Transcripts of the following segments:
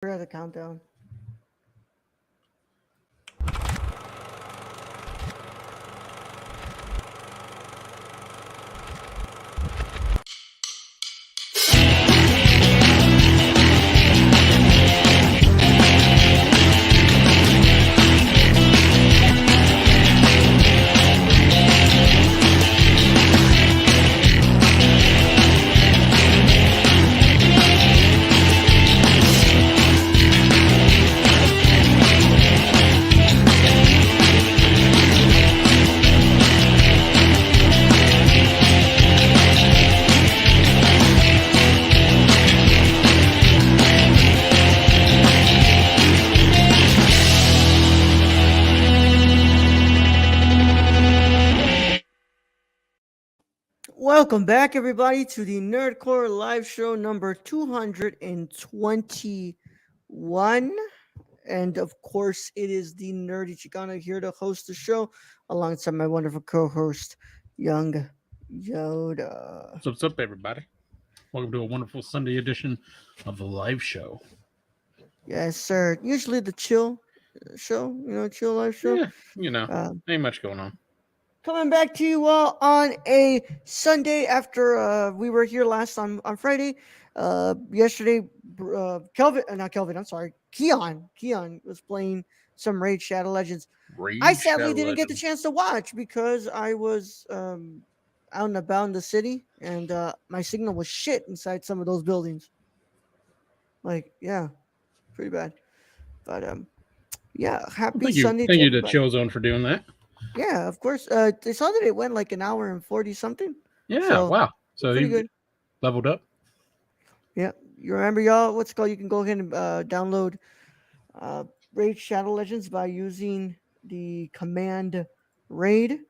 We're at the countdown. Welcome back, everybody, to the Nerdcore live show number 221. And of course, it is the Nerdy Chicano here to host the show alongside my wonderful co host, Young Yoda. What's up, everybody? Welcome to a wonderful Sunday edition of the live show. Yes, sir. Usually the chill show, chill live show. Yeah, Uh, ain't much going on. Coming back to you all on a Sunday after we were here last on Friday. Yesterday, not Kelvin, I'm sorry, Keon was playing some Raid Shadow Legends. I Raid sadly Shadow didn't get the Legends. chance to watch because I was out and about in the city, and my signal was shit inside some of those buildings. Like, yeah, pretty bad. But yeah, Well, happy thank you, Sunday thank to you to everybody. Chill Zone for doing that. Yeah, of course. I saw that it went like an hour and 40 something. Yeah, So wow. So pretty you good. leveled up. Yeah. You remember, y'all, what's it called? You can go ahead and download uh, Raid Shadow Legends by using the command raid.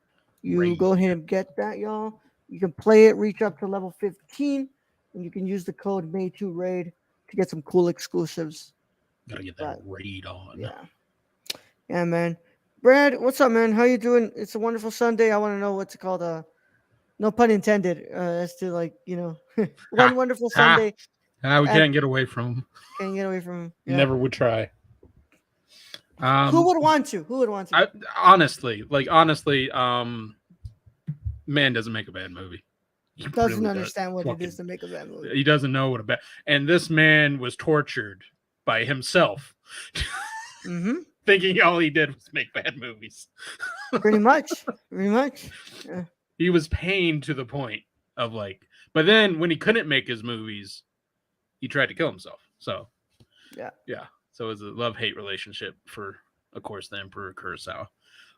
You go Raid. ahead and get that, y'all. You can play it, reach up to level 15, and you can use the code May2Raid to get some cool exclusives. Gotta get that But raid on. yeah. Yeah, man. Brad, what's up, man? How you doing? It's a wonderful Sunday. I want to know what's it called. No pun intended. As to like Ha one wonderful ha. Sunday. We At can't get away from him. Can't get away from him. Yeah. Never would try. Who Um, would want to? Who would want to? I honestly, man doesn't make a bad movie. He Doesn't really does. understand what it is Fucking, to make a bad movie. he doesn't know what a bad. And this man was tortured by himself. Mm-hmm. Thinking all he did was make bad movies. Pretty much. Pretty much. Yeah. He was pained to the point of like, but then when he couldn't make his movies, he tried to kill himself. So, Yeah. So it was a love-hate relationship for, of course, the Emperor Kurosawa.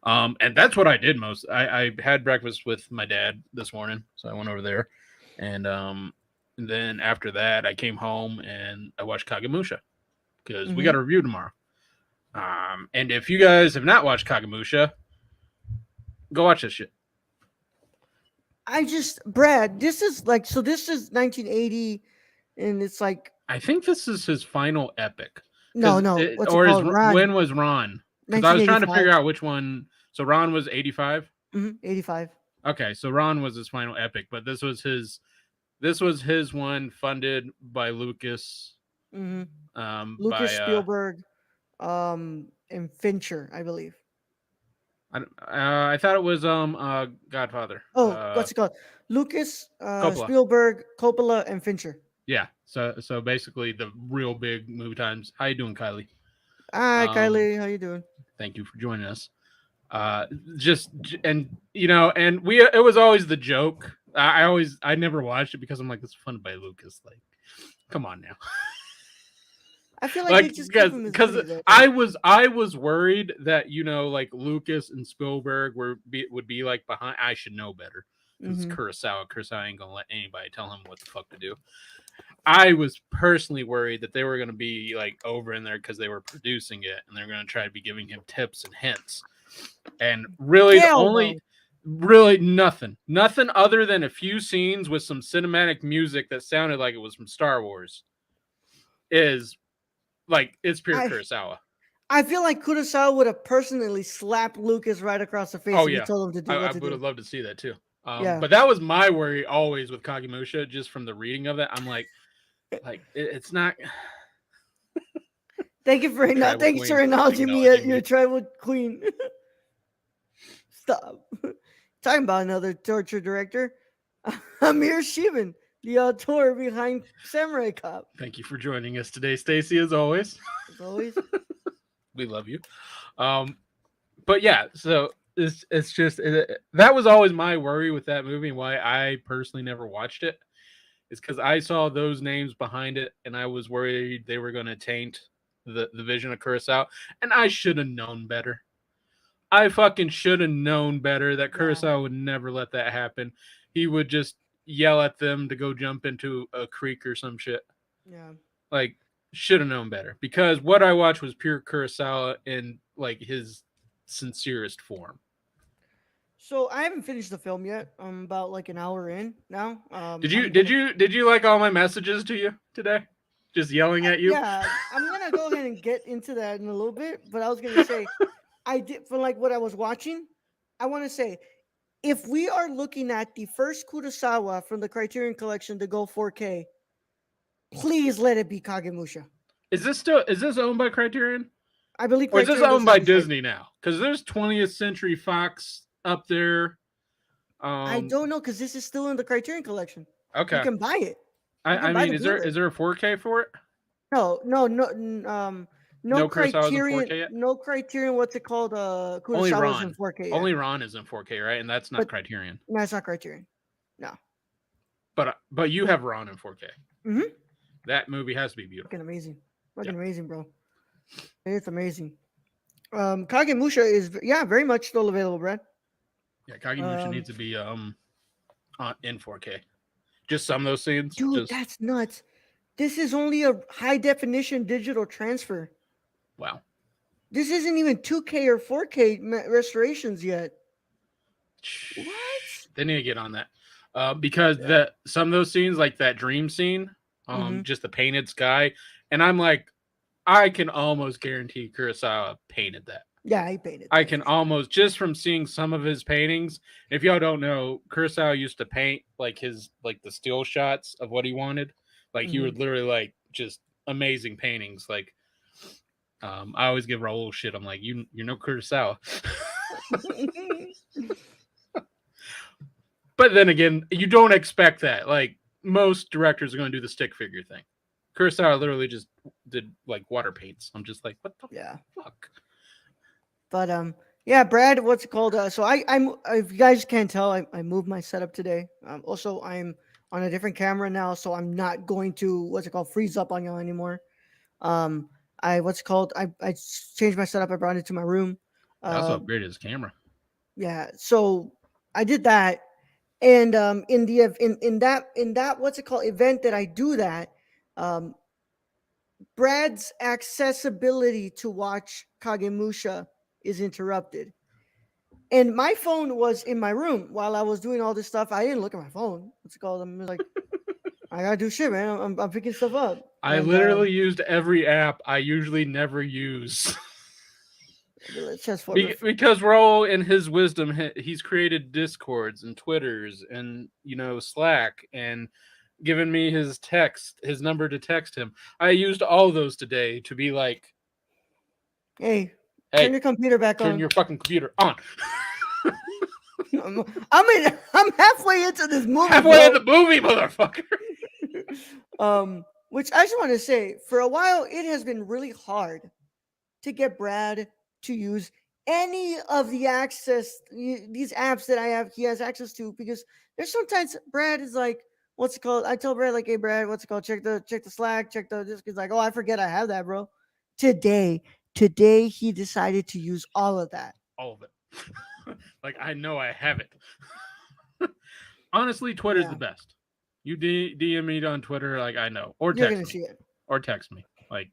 And that's what I did most. I had breakfast with my dad this morning, so I went over there, and then after that, I came home and I watched Kagemusha because we got a review tomorrow. And if you guys have not watched Kagemusha, go watch this shit. Brad, this is 1980, and it's like, I think this is his final epic. no, what's it called? Ron. When was Ron? Because I was trying to 1985. figure out which one. So Ron was 85. 85. Okay, so Ron was his final epic, but this was his. This was his one funded by Lucas. Lucas, by Spielberg, and Fincher, I believe. I thought it was Godfather. Oh, what's it called? Lucas, Coppola. Spielberg, Coppola, and Fincher. Yeah. So basically the real big movie times. How you doing, Kylie? Hi, Kylie. How you doing? Thank you for joining us. And it was always the joke. I never watched it because I'm like, it's funded by Lucas. Like, come on now. I feel like they just because I was worried that like Lucas and Spielberg would be like behind. I should know better because Kurosawa ain't gonna let anybody tell him what the fuck to do. I was personally worried that they were gonna be like over in there because they were producing it and they're gonna try to be giving him tips and hints. And really, really nothing other than a few scenes with some cinematic music that sounded like it was from Star Wars. Is like it's pure Kurosawa. I feel like Kurosawa would have personally slapped Lucas right across the face if he told him to do what to do. I would have loved to see that too. Yeah. But that was my worry always with Kagemusha, just from the reading of it. I'm like it's not. Thank you for Tribal thanks for queen acknowledging me as acknowledging your me. tribal queen. Stop. Talking about another torture director, Amir Shivan, the author behind Samurai Cop. Thank you for joining us today, Stacy. As always, As always. we love you. But yeah, so it's just that was always my worry with that movie, and why I personally never watched it, is because I saw those names behind it, and I was worried they were going to taint the vision of Kurosawa, and I should have known better. I fucking should have known better that Yeah. Kurosawa would never let that happen. He would just yell at them to go jump into a creek or some shit. Yeah. Like, should have known better, because what I watched was pure Kurosawa in like his sincerest form. So I haven't finished the film yet. I'm about like an hour in now. Did you I'm did gonna you did you like all my messages to you today? Just yelling at you? yeah, I'm gonna go ahead and get into that in a little bit. But I was gonna say I did for like what I was watching. I want to say if we are looking at the first Kurosawa from the Criterion Collection to go 4K, please let it be Kagemusha. Is this owned by Criterion? I believe Or is this Criterion does owned have by these rights. Disney now? Because there's 20th Century Fox up there. I don't know because this is still in the Criterion Collection. You Okay. can buy it. You can I buy mean, the is Blu-ray. there a 4K for it? No No Kurosawa's in Criterion. 4K yet. No Criterion. What's it called? Only Kurosawa's in Ron. 4K. Yeah. Only Ron is in 4K, right? And that's not But Criterion. no, it's not Criterion. No. But you have Ron in 4K. Mm-hmm. That movie has to be beautiful. Fucking amazing. Fucking Yeah. amazing, bro. It's amazing. Kagemusha is very much still available, Brad. Yeah, Kagemusha needs to be in 4K. Just some of those scenes. Dude, Just that's nuts. This is only a high definition digital transfer. wow. This isn't even 2K or 4K restorations yet. What? They need to get on that. Because some of those scenes, like that dream scene, just the painted sky, and I'm like, I can almost guarantee Kurosawa painted that. Yeah, he painted. I can almost, just from seeing some of his paintings. If y'all don't know, Kurosawa used to paint like the still shots of what he wanted. Like he would literally like just amazing paintings. Like I always give Raul shit. I'm like, you're no Kurosawa. But then again, you don't expect that. Like most directors are going to do the stick figure thing. Kurosawa literally just did like water paints. I'm just like, what the fuck? But yeah, Brad, what's it called? So I'm if you guys can't tell, I moved my setup today. Also I'm on a different camera now, so I'm not going to freeze up on y'all anymore. I changed my setup. I brought it to my room. I also upgraded his camera. Yeah, so I did that, and in that event that I do that, Brad's accessibility to watch Kagemusha is interrupted. And my phone was in my room while I was doing all this stuff. I didn't look at my phone. What's it called? I'm like, I gotta do shit, man. I'm picking stuff up. I literally used every app I usually never use. Because Raul, in his wisdom, he's created Discords and Twitters and Slack, and given me his number to text him. I used all those today to be like, hey, turn your computer back on. Turn your fucking computer on. I'm halfway into this movie. Halfway in the movie, motherfucker. Which I just want to say, for a while, it has been really hard to get Brad to use any of these apps that he has access to, because there's sometimes Brad is like, what's it called? I tell Brad, like, hey Brad, what's it called? Check the Slack, check this. He's like, oh, I forget I have that, bro. Today he decided to use all of that. All of it. Like, I know I have it. Honestly, Twitter's the best. You DM me on Twitter, like, I know. Or text me. See it. Or text me. Like,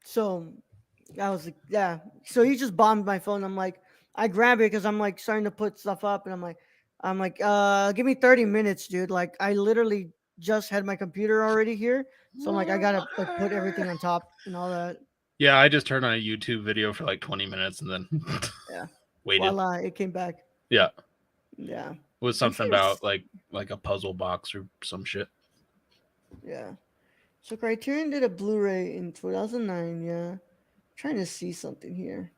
so I was like, yeah. So he just bombed my phone. I'm like, I grab it because I'm like starting to put stuff up, and I'm like, give me 30 minutes, dude. Like, I literally just had my computer already here. So I'm like, I gotta like put everything on top and all that. Yeah, I just turned on a YouTube video for like 20 minutes and then waited. Voila, it came back. Yeah. Yeah. It was something about like a puzzle box or some shit. Yeah. So Criterion did a Blu-ray in 2009. Yeah, trying to see something here.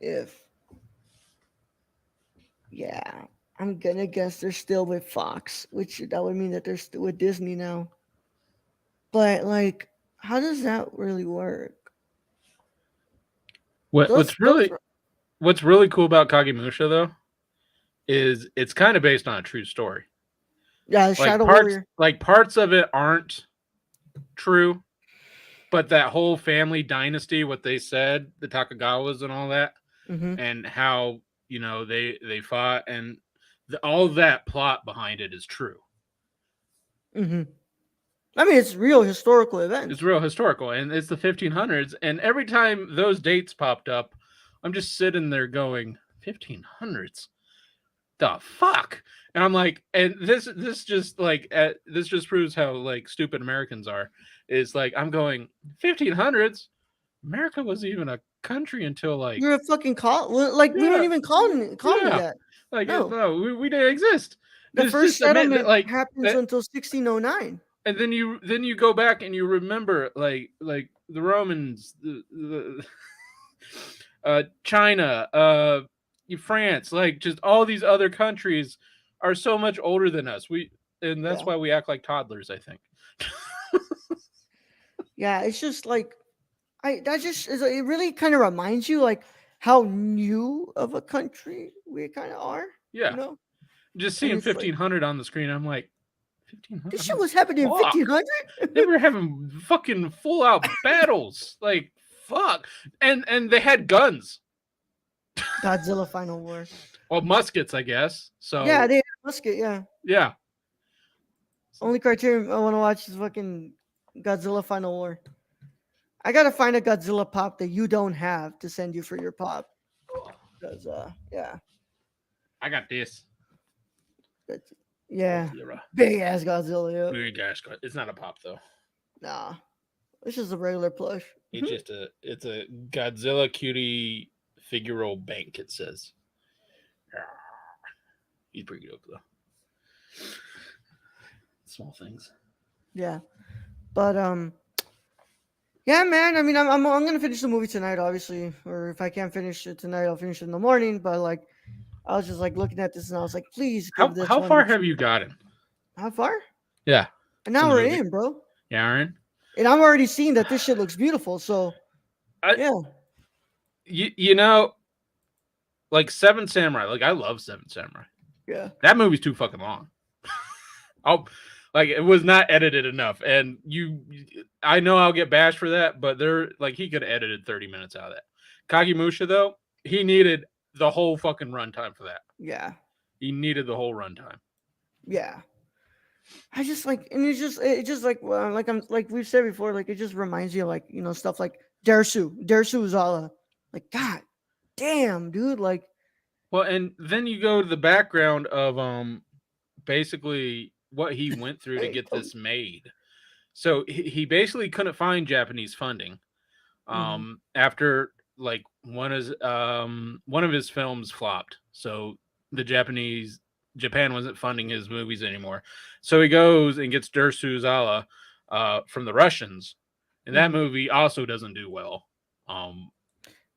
If yeah, I'm gonna guess they're still with Fox, which that would mean that they're still with Disney now. But like, how does that really work? What Those what's those really what's really cool about Kagemusha though is it's kind of based on a true story. yeah, the Like Shadow Warrior. parts of it aren't true, but that whole family dynasty, what they said, the Takagawas and all that, Mm-hmm. and how they fought and all that plot behind it is true. Mm-hmm. I mean, it's real historical It's events. real historical, and it's the 1500s. And every time those dates popped up, I'm just sitting there going, 1500s. The fuck? And I'm like, and this just like this just proves how like stupid Americans are. Is like I'm going 1500s. America wasn't even a country until like You're a fucking like we weren't yeah even colony yeah yet. like No, no we didn't exist. the It's first just admit that settlement like happens that, until 1609. and then you go back and you remember like the Romans, China, France, like just all these other countries are so much older than us. And that's Yeah, why we act like toddlers, I think. yeah. It's just like I that just is. It really kind of reminds you like how new of a country we kind of are. You Yeah, know, just and seeing it's like 1500 on the screen, I'm like, 1500. this I'm shit like, was happening in fuck. 1500. They were having fucking full out battles, like fuck, and they had guns, Godzilla Final War. well, muskets, I guess. Yeah, So they had a musket. Yeah, yeah, only Criterion I want to watch is fucking Godzilla Final War. I gotta find a Godzilla pop that you don't have to send you for your pop. Cause yeah, I got this. that's, yeah, Godzilla. big ass Godzilla. Yeah. Movie gosh, it's not a pop though. Nah, this is a regular plush. It's a Godzilla cutie figural bank. It says he's pretty dope though. Small things. Yeah, but yeah, man. I mean, I'm gonna finish the movie tonight, obviously, or if I can't finish it tonight, I'll finish it in the morning. But like, I was just like looking at this and I was like, please give this How one. far have you gotten? How far? Yeah, An in the hour movie. in, bro. Yeah, Aaron. And I'm already seeing that this shit looks beautiful. So I yeah, you know like Seven Samurai. Like I love Seven Samurai. yeah, That movie's too fucking long. Oh, like it was not edited enough, and I know I'll get bashed for that, but they're like he could have edited 30 minutes out of that. Kagemusha though, he needed the whole fucking runtime for that. yeah, He needed the whole runtime. yeah. I just like, and it just like, well, like I'm like we've said before, like it just reminds you of like stuff like Dersu Uzala. Like God damn, dude. Like Well, and then you go to the background of basically what he went through to hey, get this made. So he basically couldn't find Japanese funding mm-hmm, after like one of his films flopped. So the Japan wasn't funding his movies anymore. So he goes and gets Dersu from the Russians, and that mm-hmm. movie also doesn't do well. Um,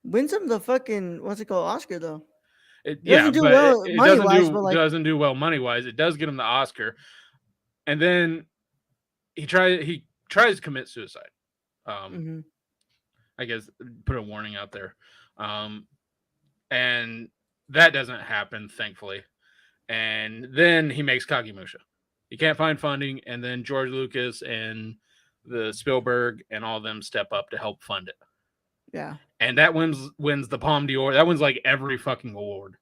Wins him the fucking what's it called Oscar though. yeah, Doesn't do but well it money wise, but like doesn't do well money wise. It does get him the Oscar, and then he tries to commit suicide. Um, mm-hmm, I guess put a warning out there, and that doesn't happen, thankfully. And then he makes Kagemusha. He can't find funding, and then George Lucas and the Spielberg and all of them step up to help fund it. yeah, And that wins the Palme d'Or. That wins like every fucking award.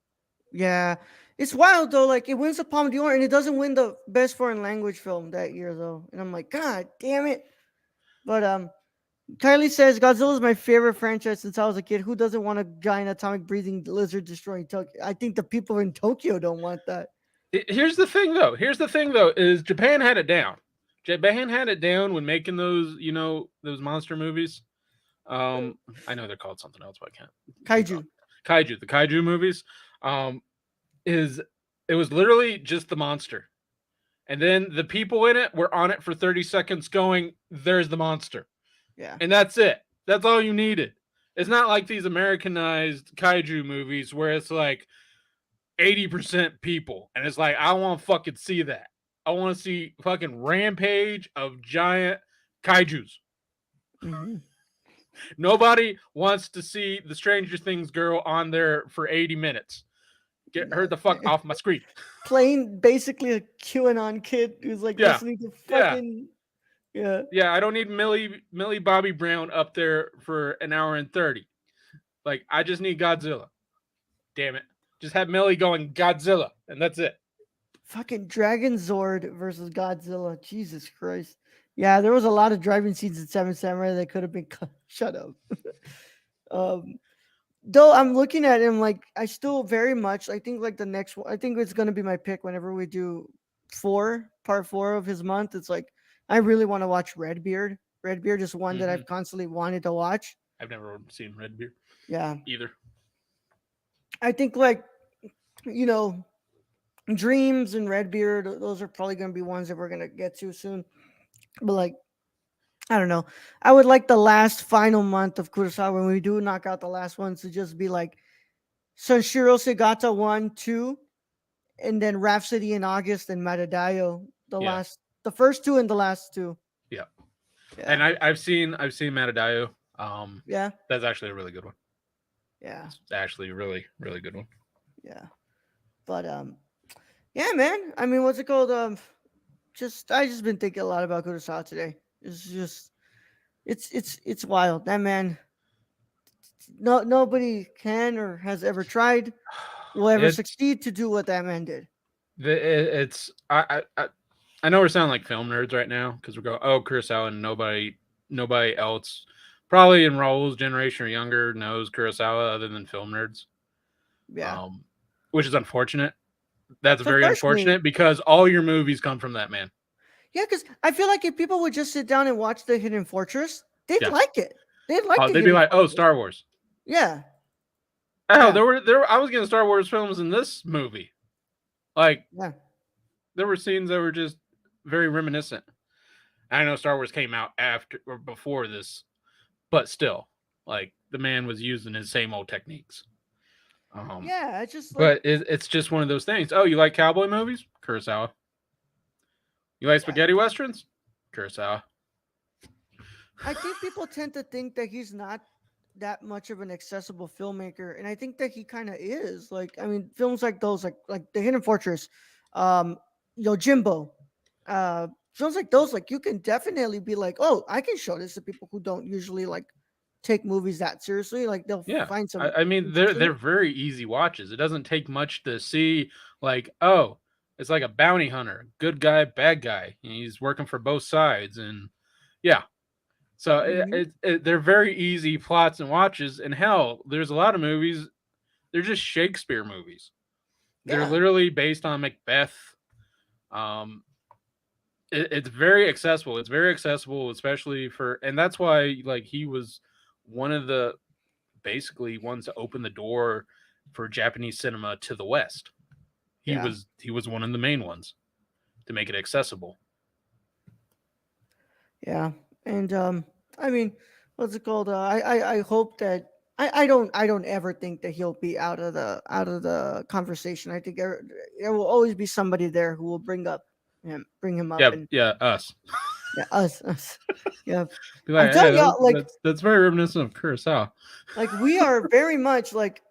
yeah. It's wild though. Like it wins the Palme d'Or and it doesn't win the best foreign language film that year though. And I'm like, God damn it. But Kylie says Godzilla is my favorite franchise since I was a kid. Who doesn't want a giant atomic breathing lizard destroying Tokyo? I think the people in Tokyo don't want that. Here's the thing, though. Is Japan had it down. Japan had it down when making those, those monster movies. I know they're called something else, but I can't. Kaiju. The kaiju movies. Is it was literally just the monster, And then the people in it were on it for 30 seconds going, there's the monster. Yeah. And that's it. That's all you needed. It's not like these Americanized kaiju movies where it's like 80% people. And it's like, I want to fucking see that. I want to see fucking rampage of giant kaijus. Mm-hmm. Nobody wants to see the Stranger Things girl on there for 80 minutes. Get her No. the fuck off my screen. Playing basically a QAnon kid who's like Yeah. listening to Yeah. fucking yeah. Yeah, I don't need Millie Bobby Brown up there for an hour and 30. Like, I just need Godzilla. Damn it. Just have Millie going Godzilla, and that's it. Fucking Dragon Zord versus Godzilla. Jesus Christ. Yeah, there was a lot of driving scenes in Seven Samurai that could have been cut. Shut up. um, though I'm looking at him like I still very much. I think like the next one. I think it's gonna be my pick whenever we do part four of his month. It's like I really want to watch Redbeard. Redbeard is one that Mm-hmm. I've constantly wanted to watch. I've never seen Redbeard Yeah, either. I think like you know Dreams and Redbeard. Those are probably gonna be ones that we're gonna get to soon. But like I don't know. I would like the last final month of Kurosawa when we do knock out the last ones to just be like Sanshiro Segata 1, 2, and then Rhapsody in August and Madadayo. Yeah. The first two and the last two. Yeah. Yeah. And I've seen Matadayo. Yeah. That's actually a really good one. Yeah. It's actually a really, really good one. Yeah. But yeah, man. I mean, what's it called? I just been thinking a lot about Kurosawa today. It's just it's wild. That man, nobody can or has ever tried will ever It's succeed to do what that man did. it's I know we're sounding like film nerds right now because we're going, oh, Kurosawa, and nobody else probably in Raul's generation or younger knows Kurosawa other than film nerds. Yeah. Which is unfortunate. That's It's very unfortunate. unfortunate because all your movies come from that man. Yeah, because I feel like if people would just sit down and watch the Hidden Fortress, they'd Yeah. like it. They'd like the They'd be Hidden like, oh, Fortress. Star Wars. Yeah. Oh, Yeah. there. I was getting Star Wars films in this movie. Like, Yeah. there were scenes that were just very reminiscent. I know Star Wars came out after or before this, but still, like the man was using his same old techniques. Yeah. It's just like But it's just one of those things. Oh, you like cowboy movies? Kurosawa. You like yeah. spaghetti westerns? Kurosawa. I think people tend to think that he's not that much of an accessible filmmaker, and I think that he kind of is. Like, I mean, films like those, like The Hidden Fortress, um, Jimbo, films like those, like you can definitely be like, oh, I can show this to people who don't usually like take movies that seriously. Like they'll Yeah, find some. I mean they're very easy watches. It doesn't take much to see. Like, oh, it's like a bounty hunter, good guy, bad guy. And he's working for both sides, and yeah. So Mhm. they're very easy plots and watches. And hell, there's a lot of movies. They're just Shakespeare movies. They're Yeah, literally based on Macbeth. Um, it's very accessible. It's very accessible, especially for, and that's why like he was one of the basically ones to open the door for Japanese cinema to the West. yeah, He was one of the main ones to make it accessible. yeah. And I mean, what's it called? I hope that I don't ever think that he'll be out of the conversation. I think there will always be somebody there who will bring him up, Yeah, and yeah, us. yeah, us. Yeah, Be I'm like, hey, telling y'all, like that's very reminiscent of Kurosawa. we are very much like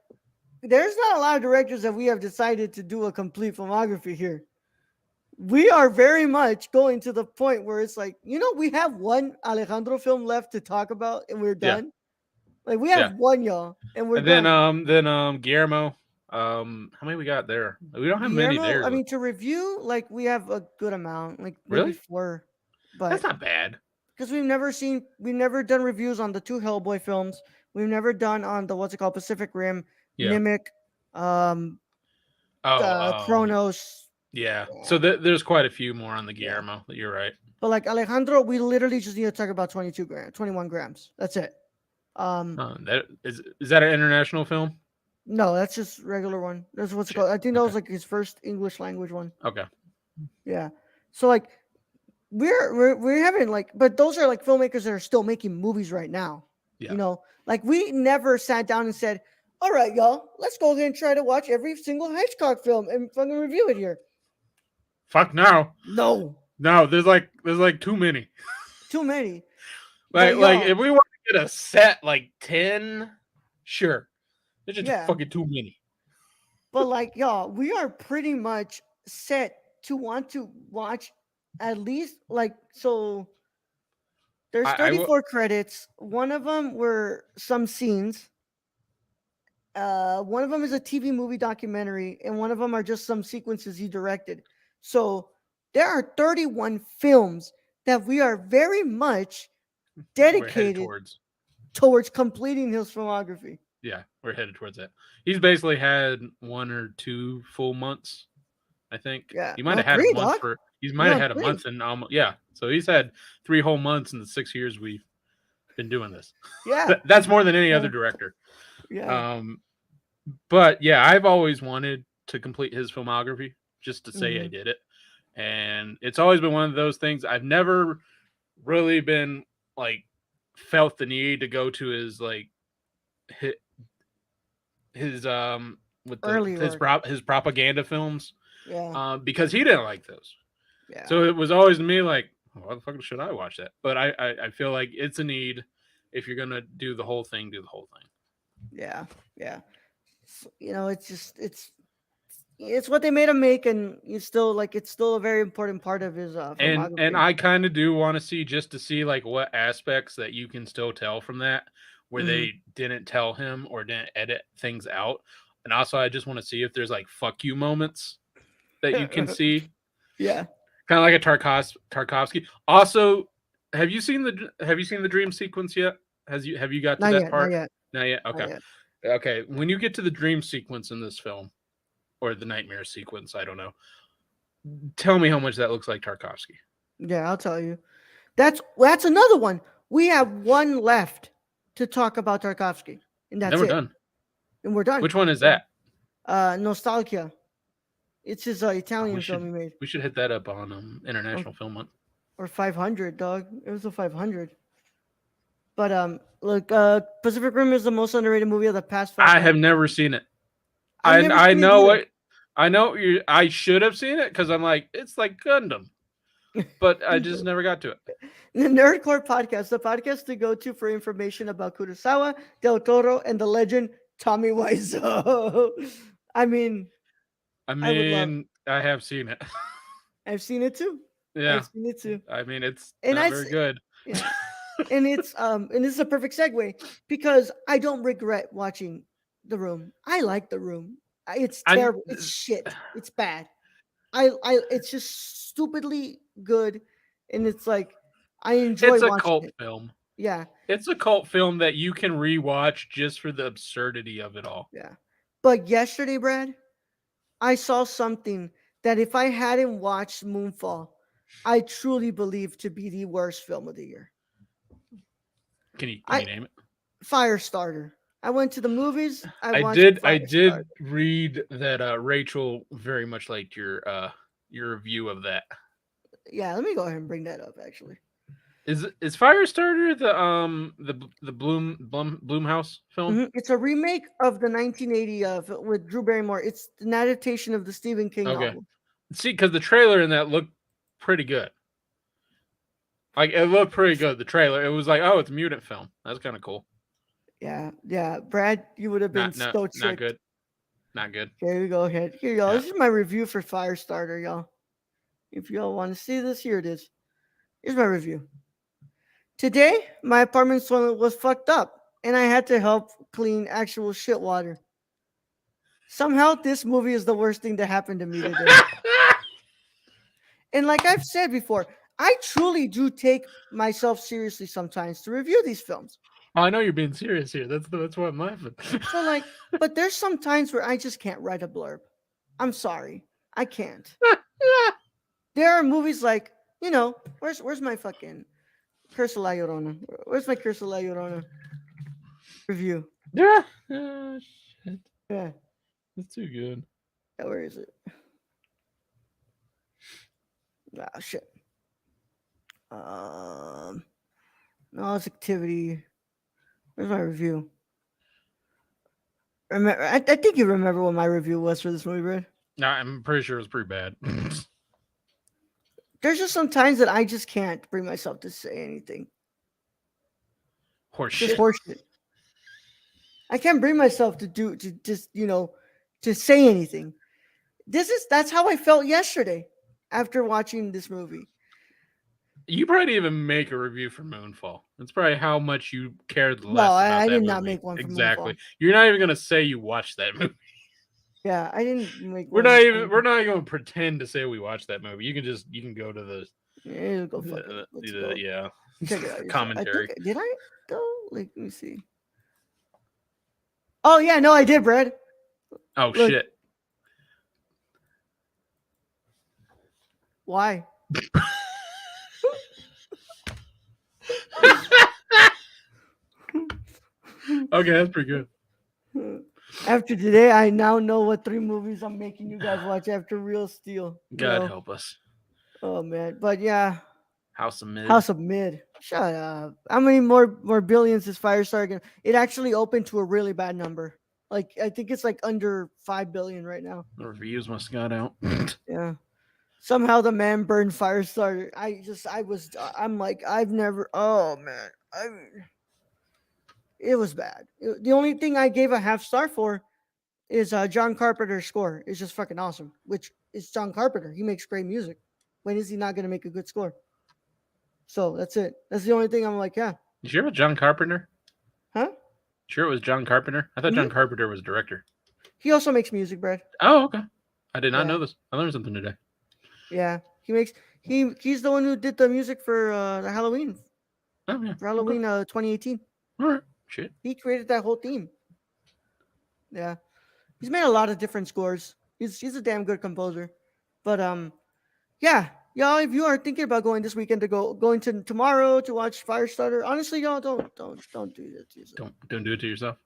there's not a lot of directors that we have decided to do a complete filmography here. We are very much going to the point where it's like, we have one Alejandro film left to talk about and we're Yeah, done. Like we yeah. have one, y'all, and we're And done. then Guillermo. How many we got there? We don't have many Guillermo, there. I mean, to review, like we have a good amount, like maybe Really? four, That's but not bad. because we've never done reviews on the two Hellboy films. We've never done on the what's it called Pacific Rim, Yeah. Mimic, um, Oh, Chronos. yeah. Yeah, So there's quite a few more on the yeah. Guillermo. You're right. But like Alejandro, we literally just need to talk about 21 grams. That's it. Um, That is that an international film? no, that's just regular one. That's what's it Shit. called. I think that Okay. was like his first English language one. Okay. Yeah. So like we're having like, but those are like filmmakers that are still making movies right now. Yeah. You know, like we never sat down and said, "All right, y'all, let's go ahead and try to watch every single Hitchcock film and fucking review it here." Fuck no. No, No, there's like too many. too many. But Like y'all, if we want to get a set like 10, sure. There's just yeah, fucking too many. but like y'all, we are pretty much set to want to watch at least like so. There's I will 34 credits. One of them were some scenes. One of them is a TV movie documentary, and one of them are just some sequences he directed. So there are 31 films that we are very much we're headed dedicated towards. towards completing his filmography. Yeah, we're headed towards that. He's basically had 1 or 2 full months, I think. Yeah, He might no, have had a three, month dog. for he might You're have on had a three. month and almost yeah. So he's had 3 whole months in the 6 years we've been doing this. Yeah, That's more than any yeah, other director. yeah. Um but yeah, I've always wanted to complete his filmography just to say I Hmm. did it. And it's always been one of those things I've never really been like felt the need to go to his like his, his with the Early work. his propaganda films Yeah, because he didn't like those. yeah, So it was always to me like, why the fuck should I watch that? But I feel like it's a need. If you're gonna do the whole thing, do the whole thing. yeah, yeah. You know, it's just it's what they made him make, and it's still like it's still a very important part of his And filmography. I kind of do want to see just to see like what aspects that you can still tell from that where Hmm. they didn't tell him or didn't edit things out. And also I just want to see if there's like fuck you moments that you can see, Yeah, kind of like a Tarkovsky. Also, have you seen the dream sequence yet? Have you got to not that yet, not part? yet, Not yet. not Okay. yet. Okay. When you get to the dream sequence in this film or the nightmare sequence, I don't know. Tell me how much that looks like Tarkovsky. Yeah, I'll tell you. That's another one. We have one left to talk about Tarkovsky, and Then that's we're it, done. and we're done. Which one is Yeah. that? Nostalgia. It's his Oh, we Italian film should he made. we should hit that up on Or International Film Month. or 500, dog. It was a 500. But look, Pacific Rim is the most underrated movie of the past five I decades. have never seen it. I've never I seen it know either. what I know. I should have seen it because I'm like it's like Gundam, but I just never got to it. The Nerdcore podcast, the podcast to go to for information about Kurosawa, Del Toro, and the legend Tommy Wiseau. I mean, I I would love. mean, I have seen it. I've seen it too. Yeah, I've seen it too. I mean, it's And not I, very good. yeah, and this is a perfect segue because I don't regret watching The Room. I like The Room. It's I terrible. It's shit. It's bad. It's just stupidly good, and it's like I enjoy it's a watching cult it. film. Yeah, It's a cult film that you can rewatch just for the absurdity of it all. yeah. But yesterday, Brad, I saw something that if I hadn't watched Moonfall, I truly believe to be the worst film of the year. Can you I name it? Firestarter. I went to the movies. I I watched did I Firestarter. did read that Rachel very much liked your review of that. Yeah, let me go ahead and bring that up. Actually, Is Firestarter the Bloomhouse film? It's a remake of the 1980 with Drew Barrymore. It's an adaptation of the Stephen King Okay. novel. See, because the trailer in that looked pretty good. Like it looked pretty good. The trailer, it was like, oh, it's a mutant film. That's kind of cool. Yeah, yeah, Brad, you would have been so Not tricked. good. Not good. Here we go ahead. Here, y'all. Yeah. This is my review for Firestarter, y'all. If y'all want to see this, here it is. Here's my review. Today, my apartment toilet was fucked up, and I had to help clean actual shit water. Somehow, this movie is the worst thing that happened to me today. And like I've said before, I truly do take myself seriously sometimes to review these films. Oh, I know you're being serious here. That's why I'm laughing. So, like, but there's some times where I just can't write a blurb. I'm sorry. I can't. There are movies like, where's my fucking Curse of La Llorona? Where's my Curse of La Llorona review? Yeah. Shit. Yeah. That's too good. Yeah, where is it? Ah, shit. Um, no, it's activity. Where's my review? Remember, I think you remember what my review was for this movie, Brad. Nah, I'm pretty sure it was pretty bad. There's just some times that I just can't bring myself to say anything. Horse Just shit. horseshit. I can't bring myself to just to say anything. That's how I felt yesterday after watching this movie. You probably didn't even make a review for Moonfall. That's probably how much you cared No, less about I that did not movie. make one for Exactly. Moonfall. You're not even gonna say you watched that movie. Yeah, I didn't make We're one. not even. We're not going to pretend to say we watched that movie. You can go to Yeah, go fuck it. Let's go. yeah Check it out yourself. I think commentary. did I though? Like, let me see. Oh yeah, no, I did, Brad. Oh Look, shit. why? Okay, that's pretty good. After today, I now know what 3 movies I'm making you guys watch after Real Steel. God help us. Oh man, but yeah, House of Mid. House of Mid. Shut up. How many more billions is Firestar gonna? It actually opened to a really bad number. Like I think it's like under 5 billion right now. The reviews must have got out. Yeah. Somehow the man burned Firestarter. I'm like, I've never. Oh man, it was bad. The only thing I gave a half star for is John Carpenter's score. It's just fucking awesome. Which is John Carpenter. He makes great music. When is he not going to make a good score? So that's it. That's the only thing I'm like, yeah. You sure it was John Carpenter? Huh? Sure it was John Carpenter? I thought John Carpenter was director. He also makes music, Brad. Oh, okay. I did not Yeah. know this. I learned something today. Yeah. He's the one who did the music for the Halloween. Oh, yeah. For Halloween 2018. All right. Shit. He created that whole theme. Yeah. He's made a lot of different scores. He's a damn good composer. But yeah, y'all, if you are thinking about going this weekend to going to tomorrow to watch Firestarter, honestly, y'all don't do that to yourself. Don't do it to yourself.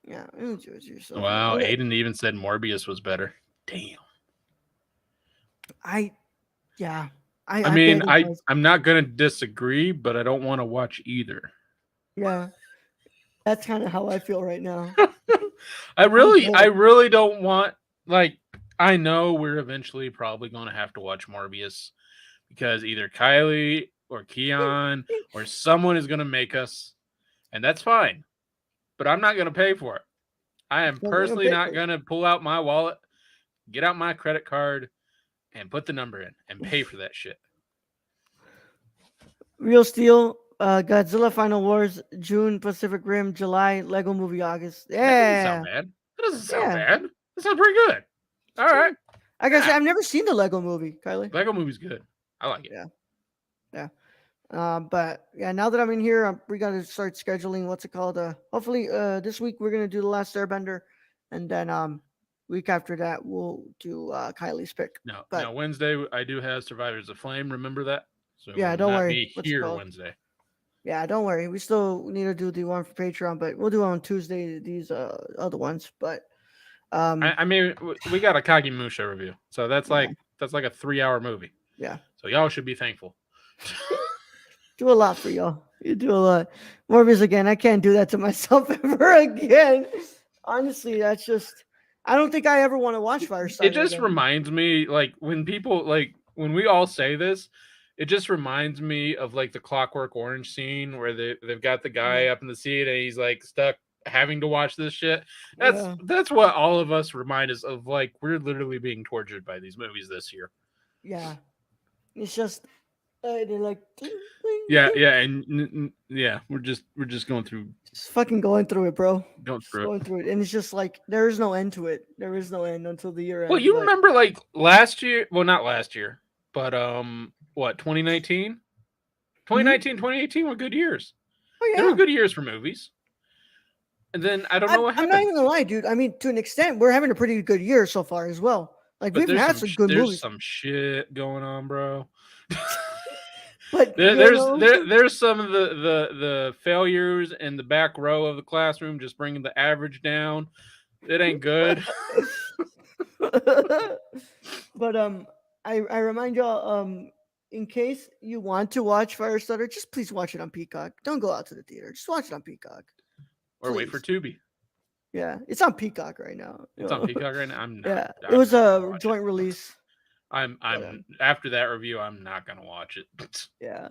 Yeah, don't do it to yourself. Wow, Aiden even said Morbius was better. Damn. I mean, bet it was. I'm not gonna disagree, but I don't want to watch either. Yeah, that's kind of how I feel right now. I really don't want, like, I know we're eventually probably gonna have to watch Morbius because either Kylie or Keon or someone is gonna make us, and that's fine. But I'm not gonna pay for it. I am personally not gonna pull out my wallet, get out my credit card, and put the number in and pay for that shit. Real Steel, Godzilla Final Wars, June, Pacific Rim, July, Lego Movie, August. Yeah. That doesn't sound bad. That sounds pretty good. All right. Like I said, I've never seen the Lego Movie, Kylie. Lego Movie's good. I like it. Yeah. But yeah, now that I'm in here, we got to start scheduling. What's it called? Hopefully, this week we're gonna do the Last Airbender, and then week after that we'll do Kylie's pick. No, Wednesday I do have Survivors of Flame. Remember that? So yeah, don't worry. Be here Wednesday. Yeah, don't worry. We still need to do the one for Patreon, but we'll do it on Tuesday. These other ones, but I mean, we got a Kagemusha review, so that's like a 3-hour movie. Yeah. So y'all should be thankful. Do a lot for y'all. You do a lot. Morbius again. I can't do that to myself ever again. Honestly, that's just. I don't think I ever want to watch Firestarter. It just reminds me, like, when people when we all say this, it just reminds me of like the Clockwork Orange scene where they've got the guy up in the seat and he's like stuck having to watch this shit. That's what all of us remind us of. Like, we're literally being tortured by these movies this year. Yeah, it's just they're like we're just going through. Just fucking going through it, bro. Going through it, and it's just like there is no end to it. There is no end until the year end. Well, you remember like last year? Well, not last year, but 2019, 2018 were good years. Oh yeah, they were good years for movies. And then I don't know what happened. I'm not even gonna lie, dude. I mean, to an extent, we're having a pretty good year so far as well. Like, we've had some good movies. There's some shit going on, bro. But there's some of the failures in the back row of the classroom, just bringing the average down. It ain't good. But I remind y'all, in case you want to watch Firestarter, just please watch it on Peacock. Don't go out to the theater. Just watch it on Peacock, Or wait for please. Tubi. Yeah, it's on Peacock right now. It's on Peacock right now. Yeah, it I'm was not gonna a watch it. joint release. But I'm after that review, I'm not gonna watch it. yeah,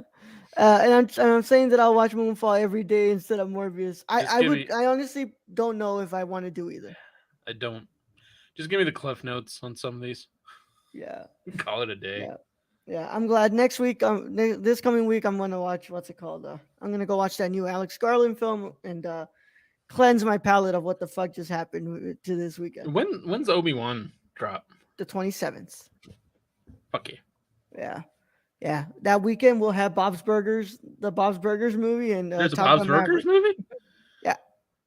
and I'm saying that I'll watch Moonfall every day instead of Morbius. Just give me. I honestly don't know if I want to do either. I don't. Just give me the cliff notes on some of these. Yeah, Call it a day. yeah, yeah. I'm glad next week, this coming week, I'm gonna watch what's it called? I'm gonna go watch that new Alex Garland film and cleanse my palate of what the fuck just happened to this weekend. When's Obi-Wan drop? The 27th. Fuck yeah. Yeah. Yeah. That weekend we'll have Bob's Burgers, the Bob's Burgers movie, and There's a Top Bob's Gun Burgers Maverick. movie? Yeah.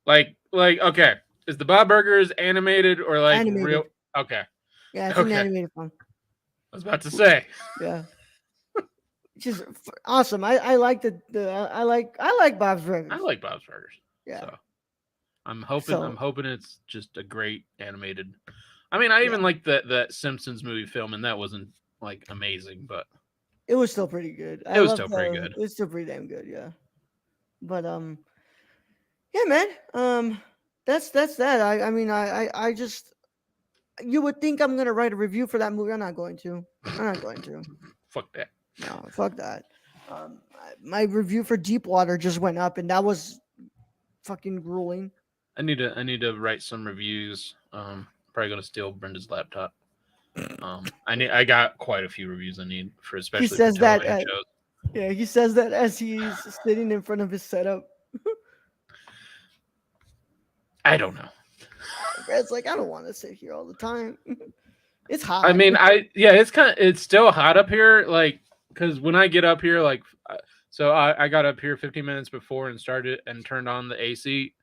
Like okay. Is the Bob Burgers animated or like real? Animated. Okay. Yeah, it's an Okay. animated film. I was about to say. Yeah. Just awesome. I like I like Bob's Burgers. I like Bob's Burgers. Yeah. So I'm hoping it's just a great animated. I mean, I even like that Simpsons movie film, and that wasn't like amazing, but it was still pretty good. It was still pretty good. It was still pretty damn good, yeah. But yeah, man. That's that. I mean I just you would think I'm gonna write a review for that movie. I'm not going to. Fuck that. No, fuck that. My review for Deepwater just went up, and that was fucking grueling. I need to write some reviews. Probably gonna steal Brenda's laptop. I got quite a few reviews I need for especially He says for that. television shows. Yeah, he says that as he's sitting in front of his setup. I don't know. Brad's like, I don't want to sit here all the time. It's hot. I mean, it's still hot up here, like because when I get up here, like, so I got up here 15 minutes before and started and turned on the AC.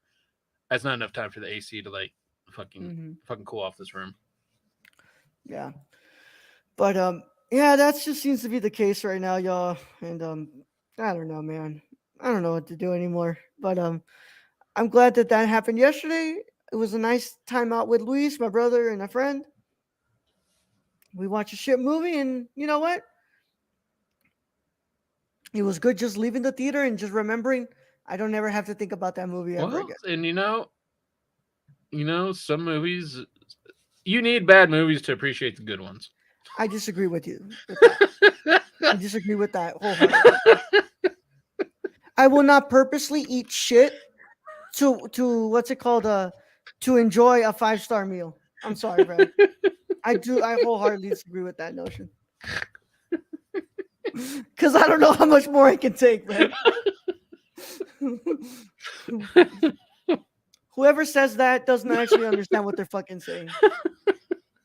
That's not enough time for the AC to like fucking cool off this room. Yeah, but yeah, that just seems to be the case right now, y'all. And I don't know, man. I don't know what to do anymore. But I'm glad that happened yesterday. It was a nice time out with Luis, my brother, and a friend. We watched a shit movie, and you know what? It was good just leaving the theater and just remembering I don't ever have to think about that movie ever again. And some movies, you need bad movies to appreciate the good ones. I disagree with you. I disagree with that wholeheartedly. I will not purposely eat shit to what's it called? To enjoy a 5-star meal. I'm sorry, Brad. I wholeheartedly disagree with that notion. Because I don't know how much more I can take, man. Whoever says that doesn't actually understand what they're fucking saying.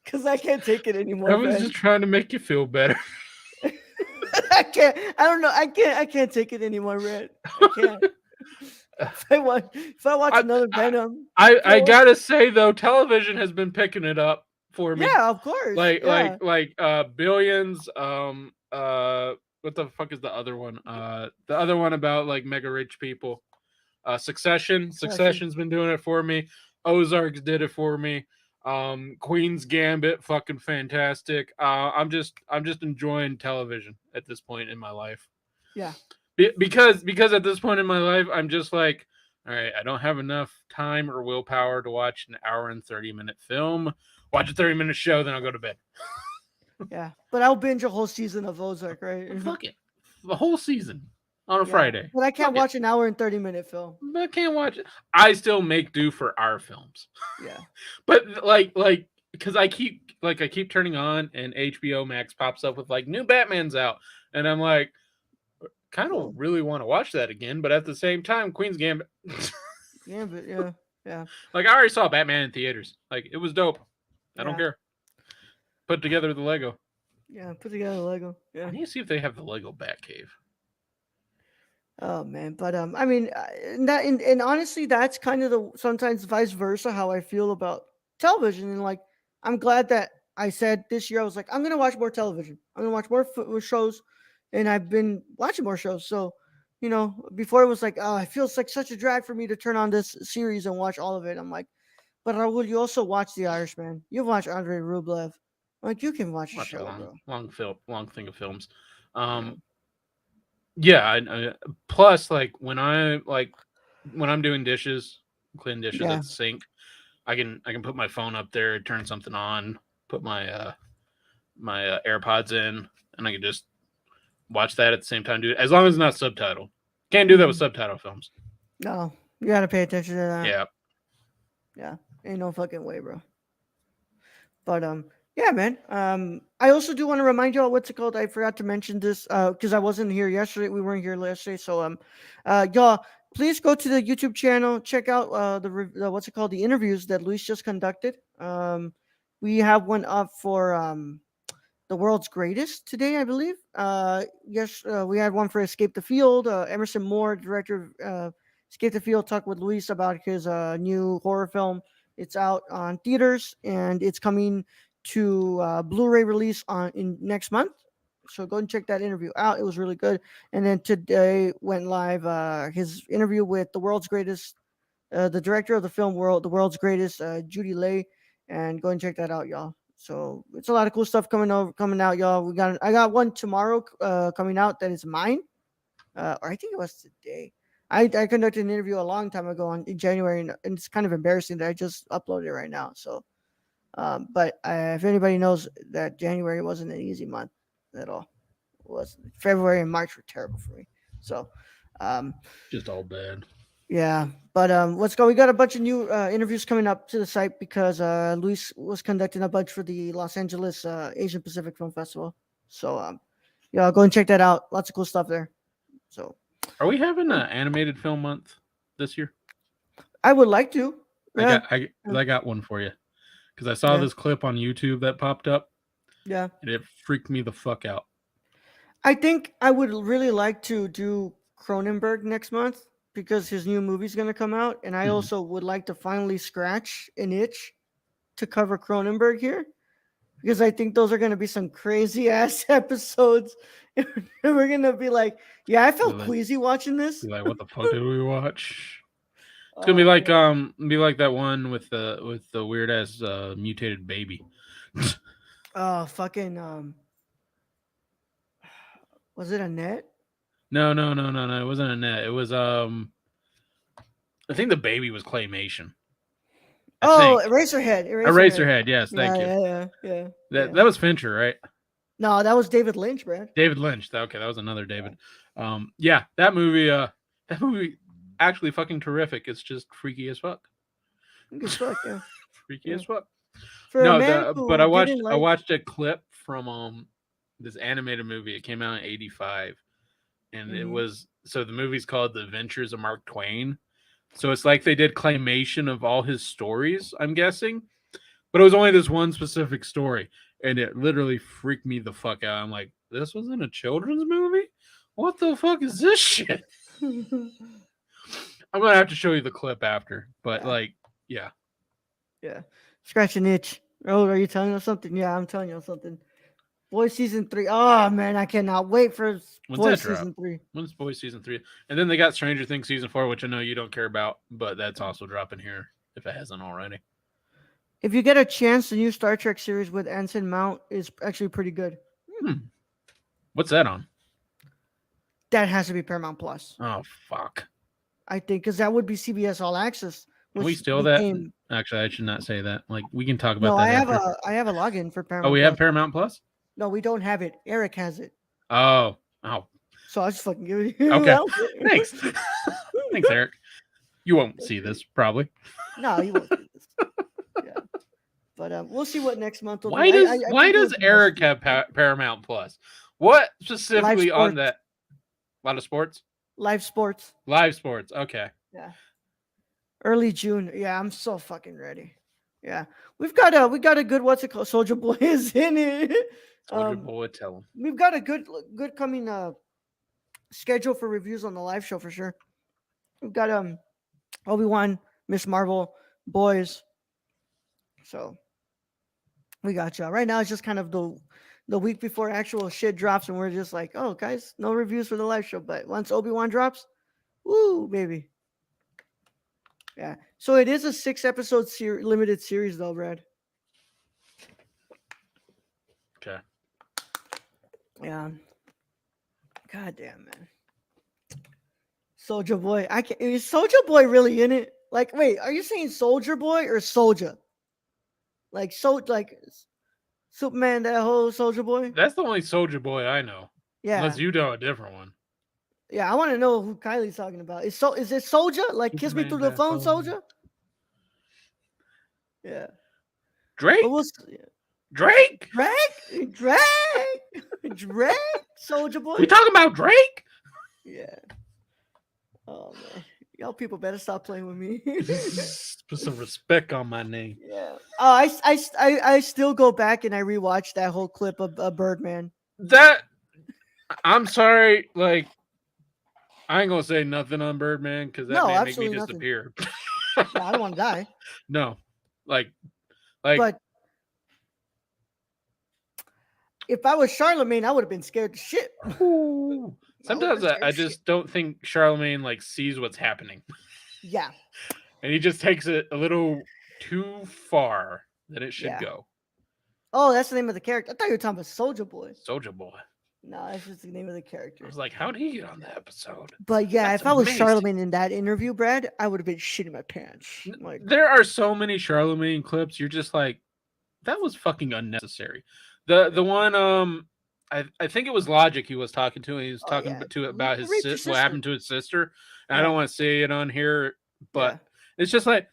Because I can't take it anymore. I was just trying to make you feel better. I can't. I don't know. I can't take it anymore, Red. I can't. If I watch another Venom, I gotta say though, television has been picking it up for me. Yeah, of course. Like Billions. What the fuck is the other one? The other one about like mega rich people. Succession. Succession's been doing it for me. Ozarks did it for me. Queen's Gambit, fucking fantastic. I'm just enjoying television at this point in my life. Yeah. Because at this point in my life, I'm just like, all right, I don't have enough time or willpower to watch an hour and 30-minute film. Watch a 30-minute show, then I'll go to bed. Yeah, but I'll binge a whole season of Ozark, right? Fuck it, the whole season on a Friday. But I can't watch an hour and 30-minute film. I can't watch it. I still make do for our films. Yeah, but like because I keep turning on and HBO Max pops up with like new Batman's out, and I'm like, kind of really want to watch that again, but at the same time, Queen's Gambit. Gambit, yeah. Like I already saw Batman in theaters. Like it was dope. I don't care. Put together the Lego. Yeah, put together the Lego. Yeah. I need to see if they have the Lego Batcave. Oh man, but I mean, and honestly, that's kind of the sometimes vice versa how I feel about television. And like, I'm glad that I said this year I was like, I'm gonna watch more television. I'm gonna watch more shows, and I've been watching more shows. So, before it was like, oh, it feels like such a drag for me to turn on this series and watch all of it. I'm like, but Raul, you also watch The Irishman. You've watched Andrei Rublev. Like you can watch a show, bro. Long thing of films. Um, yeah. Plus, like when I'm doing dishes, clean dishes Yeah. at the sink, I can put my phone up there, turn something on, put my AirPods in, and I can just watch that at the same time. Do it as long as it's not subtitled. Can't do that with Mhm. subtitle films. No, you gotta pay attention to that. Yeah. Yeah, ain't no fucking way, bro. But yeah, man. I also do want to remind y'all what's it called. I forgot to mention this because I wasn't here yesterday. We weren't here yesterday, so y'all please go to the YouTube channel. Check out the what's it called, the interviews that Luis just conducted. We have one up for the world's greatest today, I believe. Yes, we had one for Escape the Field. Emerson Moore, director of Escape the Field, talked with Luis about his new horror film. It's out on theaters and it's coming to Blu-ray release on in next month. So go and check that interview out. It was really good. And then today went live his interview with the world's greatest, the director of the film world, the world's greatest, Judy Lay, and go and check that out, y'all. So it's a lot of cool stuff coming out, y'all. I got one tomorrow coming out that is mine, or I think it was today. I conducted an interview a long time ago in January, and it's kind of embarrassing that I just uploaded it right now. So, but if anybody knows that January wasn't an easy month at all, it was February and March were terrible for me. So, um, Just all bad. yeah, but let's go. We got a bunch of new interviews coming up to the site because Luis was conducting a bunch for the Los Angeles Asian Pacific Film Festival. So yeah, go and check that out. Lots of cool stuff there. So Are we having an animated film month this year? I would like to. I Yeah, got I yeah, I got one for you because I saw yeah. this clip on YouTube that popped up Yeah. and it freaked me the fuck out. I think I would really like to do Cronenberg next month because his new movie's going to come out, and I Mhm. also would like to finally scratch an itch to cover Cronenberg here. Because I think those are going to be some crazy ass episodes. We're going to be like, yeah, I Be felt like, queasy watching this. be like, what the fuck did we watch? It's gonna Oh man. be like that one with the weird ass mutated baby. Oh fucking was it a net? No, no, no, no, no. It wasn't a net. It was I think the baby was claymation. I Oh, think Eraserhead. Eraserhead. Eraserhead. Yes, Yeah, thank you. yeah, yeah, yeah, That yeah. that was Fincher, right? No, that was David Lynch, Brad. David Lynch. Okay, that was another Yeah. David. Yeah, that movie actually fucking terrific. It's just freaky as fuck. Good as fuck, yeah. Freaky Yeah. as fuck. For a No, man the but who didn't I like watched a clip from this animated movie. It came out in '85, and it mm-hmm. was so the movie's called The Adventures of Mark Twain. So it's like they did claymation of all his stories. I'm guessing, but it was only this one specific story, and it literally freaked me the fuck out. I'm like, this was in a children's movie. What the fuck is this shit? I'm gonna have to show you the clip after, but Yeah, like, yeah. yeah. Scratch an itch. Oh, are you telling us something? Yeah, I'm telling you something. Boys season 3. Oh man, I cannot wait for When's that Boys drop? season 3. When's Boys season 3? And then they got Stranger Things season 4, which I know you don't care about, but that's also dropping here if it hasn't already. If you get a chance, the new Star Trek series with Anson Mount is actually pretty good. Hmm. What's that on? That has to be Paramount Plus, Oh fuck. I think, because that would be CBS All Access, Can we which steal that? became Actually, I should not say that. Like, we can talk about no. that after. I have a login for Oh, Paramount we have Plus. Paramount Plus. No, we don't have it. Eric has it, Oh, oh, so I just fucking give it to you. okay. Well, Thanks, thanks, Eric. You won't see this probably. no, you won't see this. Yeah, but we'll see what next month will be. I Why think it does would be Eric mostly have Paramount Plus? What live specifically on sports. that? A lot of sports. Live sports. Live sports. Okay. Yeah, early June. Yeah, I'm so fucking ready. Yeah, we got a good what's it called? Soldier Boy is in it. Soldier Boy, tell him. We've got a good coming schedule for reviews on the live show for sure. We've got Obi-Wan, Miss Marvel, boys. So we got y'all. Right now it's just kind of the week before actual shit drops, and we're just like, oh guys, no reviews for the live show. But once Obi-Wan drops, woo baby. Yeah. So it is a 6-episode limited series though, Brad. Okay. Yeah. God damn, man. Soldier Boy. I can't. Is Soldier Boy really in it? Like, wait, are you saying Soldier Boy or Soldier? Like Superman, that whole Soldier Boy. That's the only Soldier Boy I know. Yeah, Unless you know a different one. yeah. I want to know who Kylie's talking about. Is it Soldier? Like, kiss me Superman, through the that phone, Soldier. Soldier. Yeah, but Drake? we'll Drake? Drake, Soldier Boy. We talking about Drake? Yeah. Oh man, y'all people better stop playing with me. Put some respect on my name. Yeah. Oh, I still go back and I rewatch that whole clip of Birdman. That I'm sorry, like I ain't gonna say nothing on Birdman because that No, may make me absolutely nothing. disappear. Yeah, I don't want to die. No, like But if I was Charlemagne, I would have been scared to shit. ooh, I would have sometimes been scared I to shit. just don't think Charlemagne like sees what's happening, Yeah, and he just takes it a little too far than it should yeah. go. Oh, that's the name of the character. I thought you were talking about Soldier Boy. Soldier Boy. No, that's just the name of the I character. was like, how did he get on the episode? But yeah, That's if I was amazing. Charlemagne in that interview, Brad, I would have been shitting my pants. Like, There are so many Charlemagne clips. You're just like, that was fucking unnecessary. The one I think it was Logic he was talking to, and he was oh talking yeah, to about who his raped your what sister? happened to his sister. And I Yeah. don't want to say it on here, but Yeah. it's just like,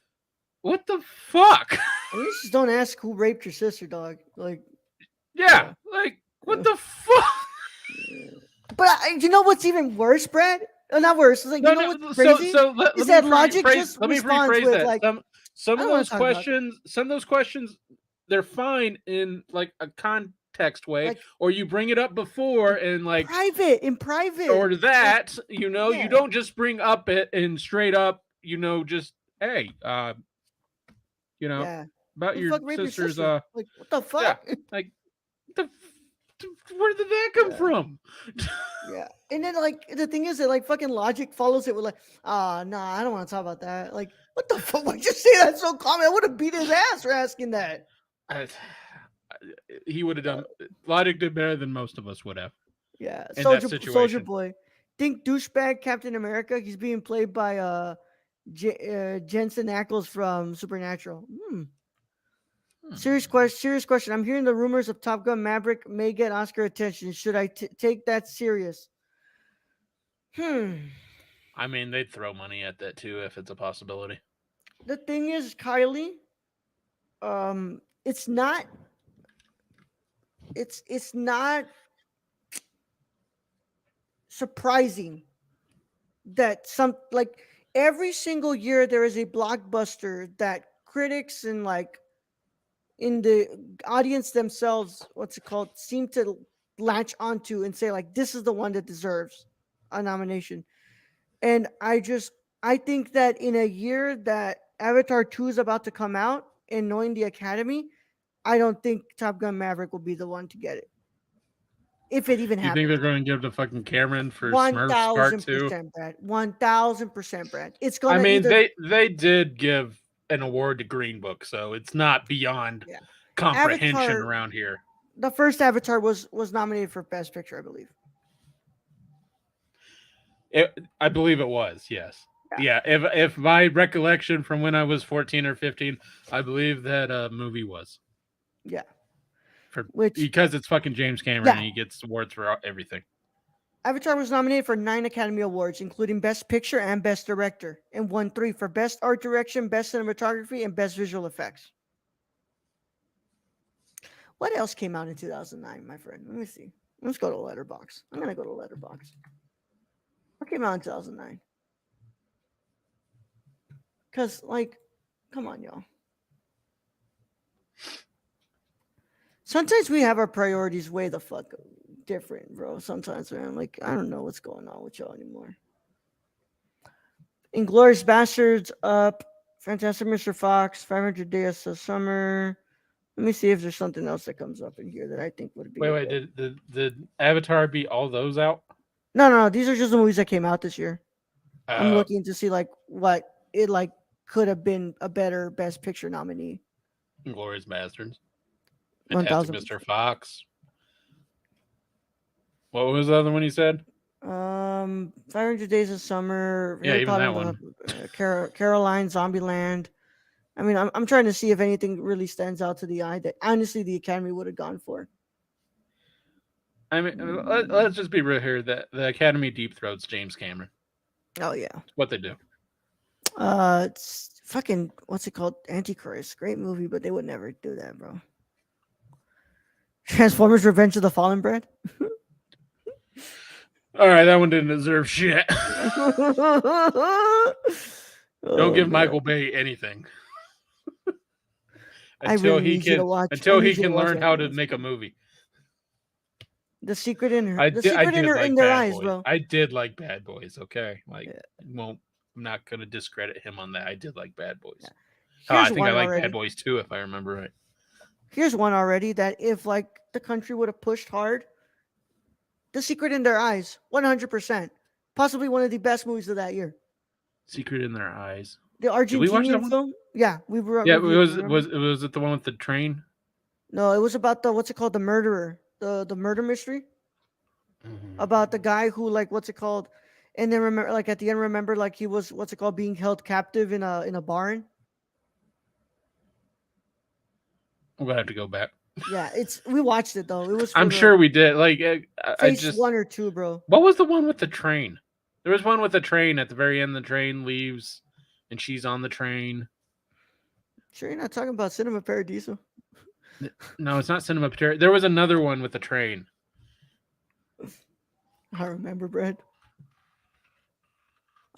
what the fuck? I mean, just don't ask who raped your sister, dog. Like, Yeah, like what the fuck? but you know what's even worse, Brad? Not worse. It's like, No, you know no. what's crazy? Let Is me that Logic rephrase. just Let me responds rephrase with that. like, Some I of don't want those to talk about questions, they're fine in like a context way, like or you bring it up before and like in private. or Like, that, you know, yeah. you don't just bring up it and straight up, you know, just hey, you know, Yeah. about Who the your fuck raped your sister's sister? Like, what the yeah, fuck? like where did that come Yeah. from? Yeah. And then like the thing is that like fucking Logic follows it with like, nah, I don't want to talk about that. Like, what the fuck? Why'd you say that so calm? I would have beat his ass for asking that. He would have done Logic did better than most of us would have Yeah. in that Soldier situation. Boy. Think douchebag Captain America. He's being played by Jensen Ackles from Supernatural. Serious question. I'm hearing the rumors of Top Gun Maverick may get Oscar attention. Should I take that serious? I mean, they'd throw money at that too if it's a possibility. The thing is, Kylie, it's not. It's not surprising that some like every single year there is a blockbuster that critics and like in the audience themselves, what's it called, seem to latch onto and say like this is the one that deserves a nomination. And I think that in a year that Avatar 2 is about to come out and knowing the Academy, I don't think Top Gun Maverick will be the one to get it. If it even You think happens. they're going to give to fucking Cameron for One Smurfs Part thousand 2? percent, Brad. 1,000%, Brad. It's I gonna mean, either they did give an award to Green Book, so it's not beyond yeah. comprehension Avatar, around here. the first Avatar was nominated for Best Picture, I believe. I believe it was, yes. Yeah. Yeah, if my recollection from when I was 14 or 15, I believe that movie was. Yeah. Because it's fucking James Cameron and he gets awards for everything. Avatar was nominated for 9 Academy Awards, including Best Picture and Best Director, and won 3 for Best Art Direction, Best Cinematography, and Best Visual Effects. What else came out in 2009, my friend? Let me see. Let's go to Letterboxd. I'm gonna go to Letterboxd. What came out in 2009? Because, like, come on, y'all. Sometimes we have our priorities way the fuck different, bro. Sometimes, man. Like, I don't know what's going on with y'all anymore. Inglourious Bastards up. Fantastic Mr. Fox. 500 Days of Summer. Let me see if there's something else that comes up in here that I think would be. Wait, did Avatar beat all those out? No. These are just the movies that came out this year. I'm Uh, looking to see like what it like could have been a better Best Picture nominee. Inglourious Bastards. 1,000. Fantastic Mr. Fox. What was the other one you said? 500 Days of Summer, Yeah, Harry even Potter that and the one. Caroline, Zombieland. I mean, I'm trying to see if anything really stands out to the eye that honestly the Academy would have gone for. I mean, let's just be real here. That the Academy deep throats James Cameron. Oh yeah. It's what they do. It's fucking what's it called? Antichrist. Great movie, but they would never do that, bro. Transformers: Revenge of the Fallen, Bread. All right, that one didn't deserve shit. Don't Oh give man, Michael Bay anything I until really he need you to can watch. I until he need you to can watch learn how to Ambulance, make a bro. movie. The secret in her. The I secret in did her like in their Bad eyes, Boys. bro. I did like Bad Boys. Okay, like Yeah, won't. I'm not gonna discredit him on that. I did like Bad Boys. yeah. Oh, I Here's think I one like Bad already. Boys too, if I remember right. Here's one already that if like the country would have pushed hard, The Secret in Their Eyes, 100%. Possibly one of the best movies of that year. Secret in Their Eyes. The Did we watch that Argentinian one? film. Yeah, we Yeah, it reviewed it. Remember? was it the one with the train? No, it was about the what's it called, the murderer, the murder mystery about the guy who like what's it called, and then remember like at the end remember like he was what's it called being held captive in a barn. I'm gonna have to go back. Yeah, it's we watched it though. It was for I'm the sure we did. Like I phase just one or two, bro. what was the one with the train? There was one with the train at the very end. The train leaves, and she's on the train. Sure, you're not talking about Cinema Paradiso. No, it's not Cinema Pater. There was another one with the train. I remember, Brad.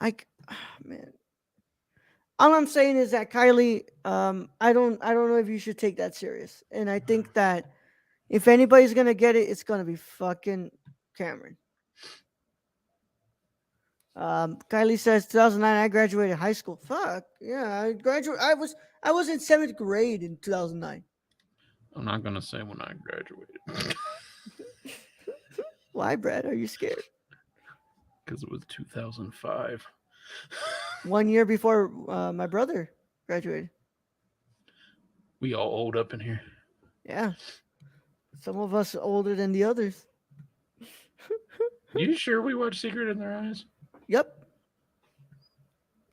I man. All I'm saying is that Kylie, I don't know if you should take that serious. And I think that if anybody's gonna get it, it's gonna be fucking Cameron. Kylie says 2009 I graduated high school. Fuck yeah, I graduated. I was in seventh grade in 2009. I'm not gonna say when I graduated Why, Brad? Are you scared? because it was 2005. 1 year before my brother graduated. We all old up in here. Yeah, some of us older than the others. You sure we watched Secret in Their Eyes? Yep.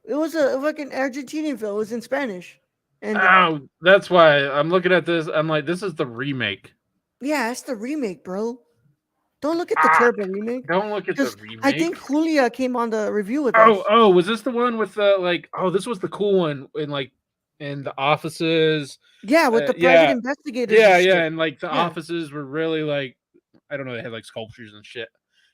It was a fucking Argentinian film. It was in Spanish. And Oh, that's why I'm looking at this. I'm like, this is the remake. yeah, it's the remake, bro. Don't look at the Ah, terrible remake. don't look at the Because I remake. think Julia came on the review with Oh, us. oh, was this the one with the like? Oh, this was the cool one in like in the offices. Yeah, with the private Yeah, investigators and yeah, yeah, shit. and like the Yeah. offices were really like, I don't know, they had like sculptures and shit.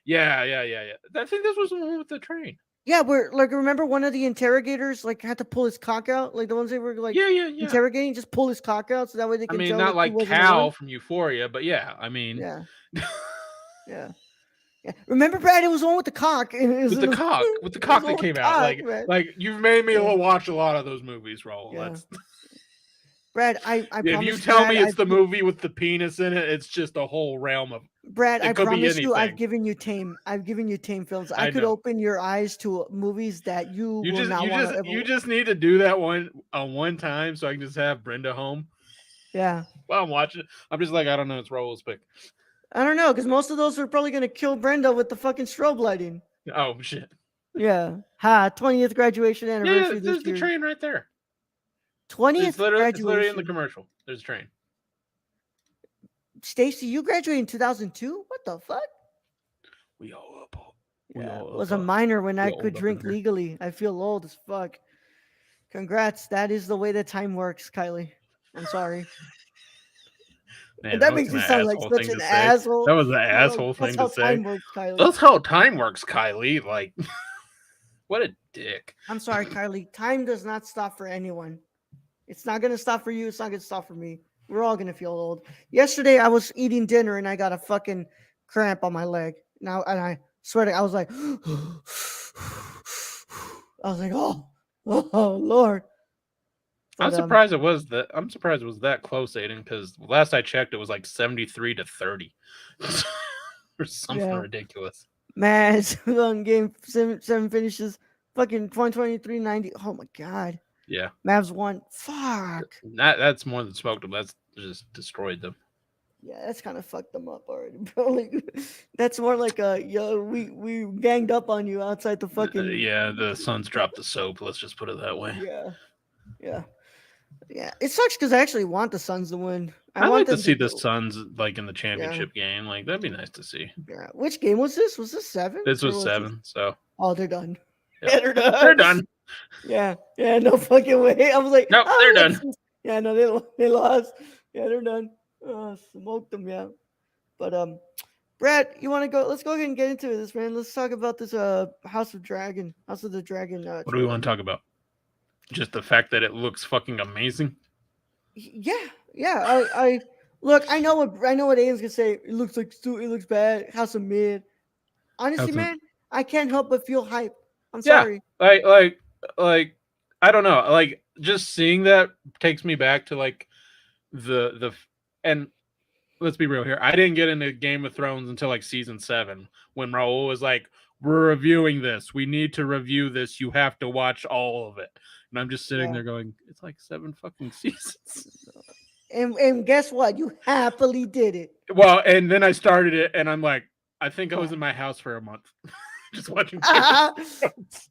Yeah, yeah, yeah, yeah. I think this was the one with the train. Yeah, where like remember one of the interrogators like had to pull his cock out? Like the ones they were like Yeah, yeah, yeah. interrogating, just pull his cock out so that way they I can mean, tell not that he like wasn't the one. Cal from Euphoria, but yeah, I mean, Yeah. Yeah. Yeah. Remember, Brad, it was the one with the cock. with the cock, It was the that one with came the out, cock, man. like you've made me Yeah. watch a lot of those movies, Raul. Yeah. That's Brad, I if you promise you, tell Brad, me it's the movie with the penis in it, it's just a whole realm of. Brad, I It could be promise you, I've anything. given you tame. I've given you tame films. I I could know. open your eyes to movies that you will not want to ever. You just need to do that one on one time, so I can just have Brenda home Yeah, while I'm watching. I'm just like, I don't know, it's Raul's pick. I don't know because most of those are probably gonna kill Brenda with the fucking strobe lighting. Oh shit! Yeah, 20th graduation Yeah, yeah, anniversary there's this the year. train right there. 20th It's literally in the graduation. commercial. There's a train. Stacy, you graduated in 2002. What the fuck? We all up. Yeah, I was a minor when I all could up in drink here. legally. I feel old as fuck. Congrats. That is the way that time works, Kylie. I'm sorry. Man, And that that was makes an me sound like asshole such thing an to say. asshole. That was an No, asshole that's thing how to say. time works, Kylie. That's how time works, Kylie. Like, what a dick. I'm sorry, Kylie. Time does not stop for anyone. It's not gonna stop for you. It's not gonna stop for me. We're all gonna feel old. Yesterday, I was eating dinner and I got a fucking cramp on my leg. Now, and I swear to, I was like, oh, Lord. I'm But surprised it was that. I'm surprised it was that close, Aiden, because last I checked, it was like 73-30, or something yeah, ridiculous. man, it's on game seven finishes. Fucking 2023 90. Oh my god, Yeah, Mavs won. Fuck. that's more than smoked them. That's just destroyed them. Yeah, that's kind of fucked them up already, bro. Like, that's more like a yo. We ganged up on you outside the fucking. Yeah, the Suns dropped the soap. Let's just put it that way. Yeah, yeah, yeah. It sucks because I actually want the Suns to win. I I'd want like to them to see the go. Suns like in the Yeah, championship game. Like that'd be nice to see. yeah. Which game was this? Was this seven This or was was this? 7, so Oh, they're done. yeah, Yeah, they're they're done. done. Yeah, yeah. No fucking way. I was like, Nope, they're oh, done. let's. Yeah, no, they lost. Yeah, they're done. Smoked them. Yeah, but Brad, you want to go? Let's go ahead and get into this, man. Let's talk about this House of the Dragon What do we trailer. want to talk about? Just the fact that it looks fucking amazing. Yeah, yeah. I look. I know what Aiden's gonna say. It looks like it looks bad. House of Mid. Honestly, How's man, I can't help but feel hype. I'm Yeah, sorry. like I don't know. Like just seeing that takes me back to like the and let's be real here. I didn't get into Game of Thrones until like season 7 when Raul was like, "We're reviewing this. We need to review this. You have to watch all of it." And I'm just sitting Yeah. there going, "It's like 7 fucking seasons." And guess what? You happily did it. Well, and then I started it, and I'm like, I think I was in my house for a month, just watching Game of Thrones.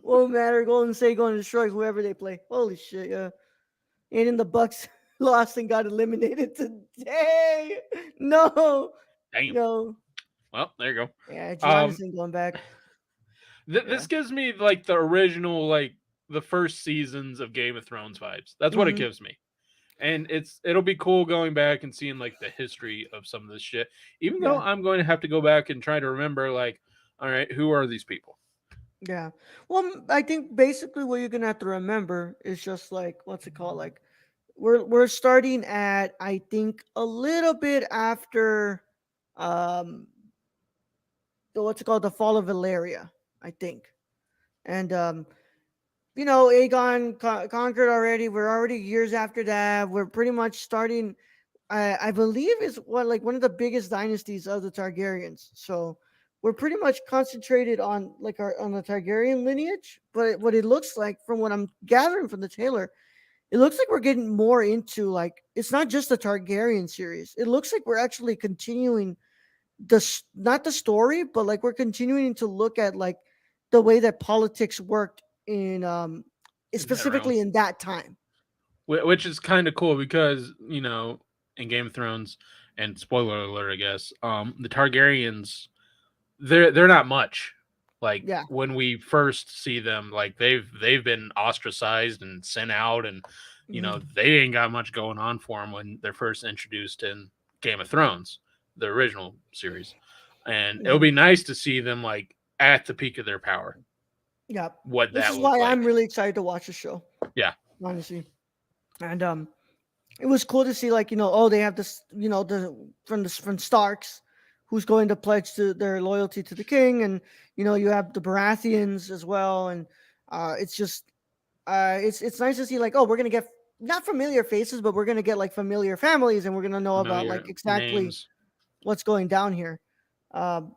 Won't matter. Golden State going to destroy whoever they play. Holy shit, yeah. And then the Bucks lost and got eliminated today. No, Damn. no. Well, there you Yeah, go. Giannis ain't going back. Yeah. This gives me like the original, like the first seasons of Game of Thrones vibes. That's what it Hmm. gives me. And it'll be cool going back and seeing like the history of some of this shit. Even though Yeah. I'm going to have to go back and try to remember, like, all right, who are these people? Yeah. Well, I think basically what you're gonna have to remember is just like what's it called? Like we're starting at I think a little bit after um what's it called, the fall of Valeria, I think. And Aegon conquered already. We're already years after that. We're pretty much starting. I believe is what like one of the biggest dynasties of the Targaryens. So we're pretty much concentrated on like our on the Targaryen lineage. But what it looks like, from what I'm gathering from the trailer, it looks like we're getting more into like it's not just the Targaryen series. It looks like we're actually continuing not the story, but like we're continuing to look at like the way that politics worked in In that realm. specifically in that time. Which is kind of cool because, in Game of Thrones, and spoiler alert, I guess, the Targaryens, they're not much. Like Yeah. when we first see them, like they've been ostracized and sent out, and Mhm. they ain't got much going on for them when they're first introduced in Game of Thrones, the original series. And it'll Yeah. be nice to see them like at the peak of their power, Yeah. what Which that is looked why like. I'm really excited to watch the show, Yeah, honestly. And it was cool to see like, oh, they have this, from Starks who's going to pledge to their loyalty to the king, and you have the Baratheons as well, and it's just it's nice to see like, oh, we're gonna get not familiar faces, but we're gonna get like familiar families, and we're gonna know about familiar like exactly names. what's going down here. Um,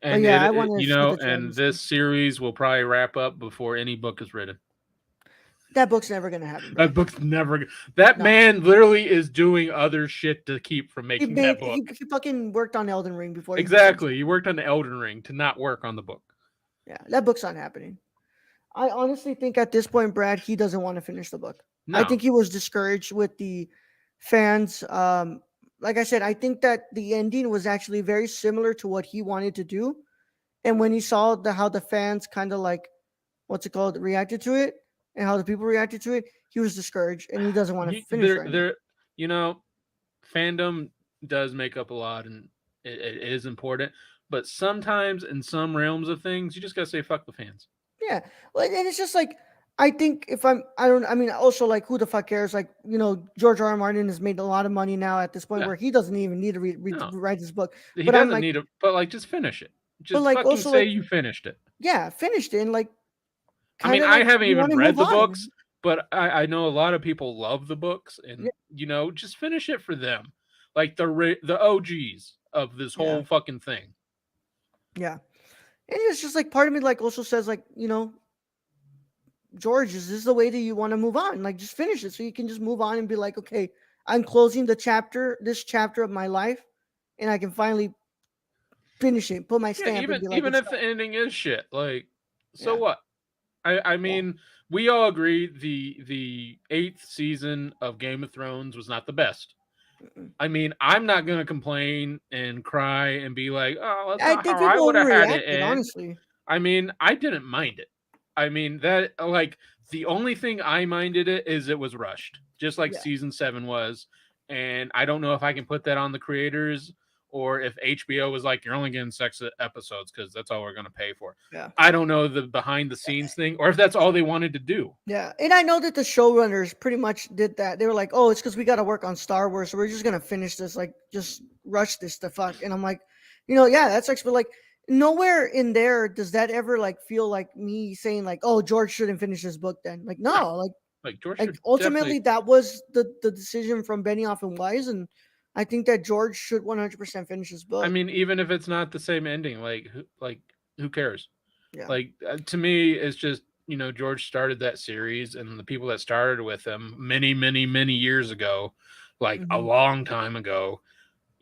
but And yeah, I want to see the and trailers. this series will probably wrap up before any book is written. That book's never gonna happen, bro. That book's never. That No, man literally is doing other shit to keep from he making that made book. he fucking worked on Elden Ring before he did that shit. Exactly. He worked on the Elden Ring to not work on the book. Yeah, that book's not happening. I honestly think at this point, Brad, he doesn't want to finish the book. I No. think he was discouraged with the fans. Like I said, I think that the ending was actually very similar to what he wanted to do. And when he saw how the fans kind of like what's it called reacted to it and how the people reacted to it, he was discouraged and he doesn't want to finish There, right now. there. You know, fandom does make up a lot, and it is important. But sometimes, in some realms of things, you just gotta say fuck the fans. Yeah, well, and it's just like I think if I don't, I mean, also like who the fuck cares? Like George R. R. Martin has made a lot of money now at this point Yeah. where he doesn't even need to No, write this book. he But I'm doesn't like, need it. But like, just finish it. but Just like fucking also say like you finished it. yeah, finished it and like I kind mean, of I like haven't you want even to read move the on. books, but I know a lot of people love the books, Yeah, and just finish it for them, like the OGs of this yeah, whole fucking thing. yeah. And it's just like part of me like also says like George, is this the way that you want to move on? Like just finish it so you can just move on and be like, okay, I'm closing this chapter of my life, and I can finally finish it, put my Yeah, stamp, and be like, even it's if done. the ending is shit, like, so Yeah, what? I yeah, mean, we all agree the eighth season of Game of Thrones was not the best. mm-mm. I mean, I'm not gonna complain and cry and be like, "Oh, that's I not think how I people would have had it overreacted, end." honestly. I mean, I didn't mind it. I mean, that like the only thing I minded it is it was rushed, just like Yeah, season 7 was. And I don't know if I can put that on the creators or if HBO was like, you're only getting 6 episodes because that's all we're going to pay for. yeah. I don't know the behind the scenes thing or if that's all they wanted to do. Yeah, and I know that the showrunners pretty much did that. They were like, "Oh, it's because we got to work on Star Wars, so we're just gonna finish this, like, just rush this the fuck." And I'm like, yeah, that's actually like nowhere in there does that ever like feel like me saying like, "Oh, George shouldn't finish this book." Then, like, No, no, like George like should ultimately definitely. that was the decision from Benioff and Wise, and I think that George should 100% finish his I book. mean, even if it's not the same ending, like who cares? Yeah. Like to me, it's just George started that series, and the people that started with him many years ago, like a Hmm. long time ago,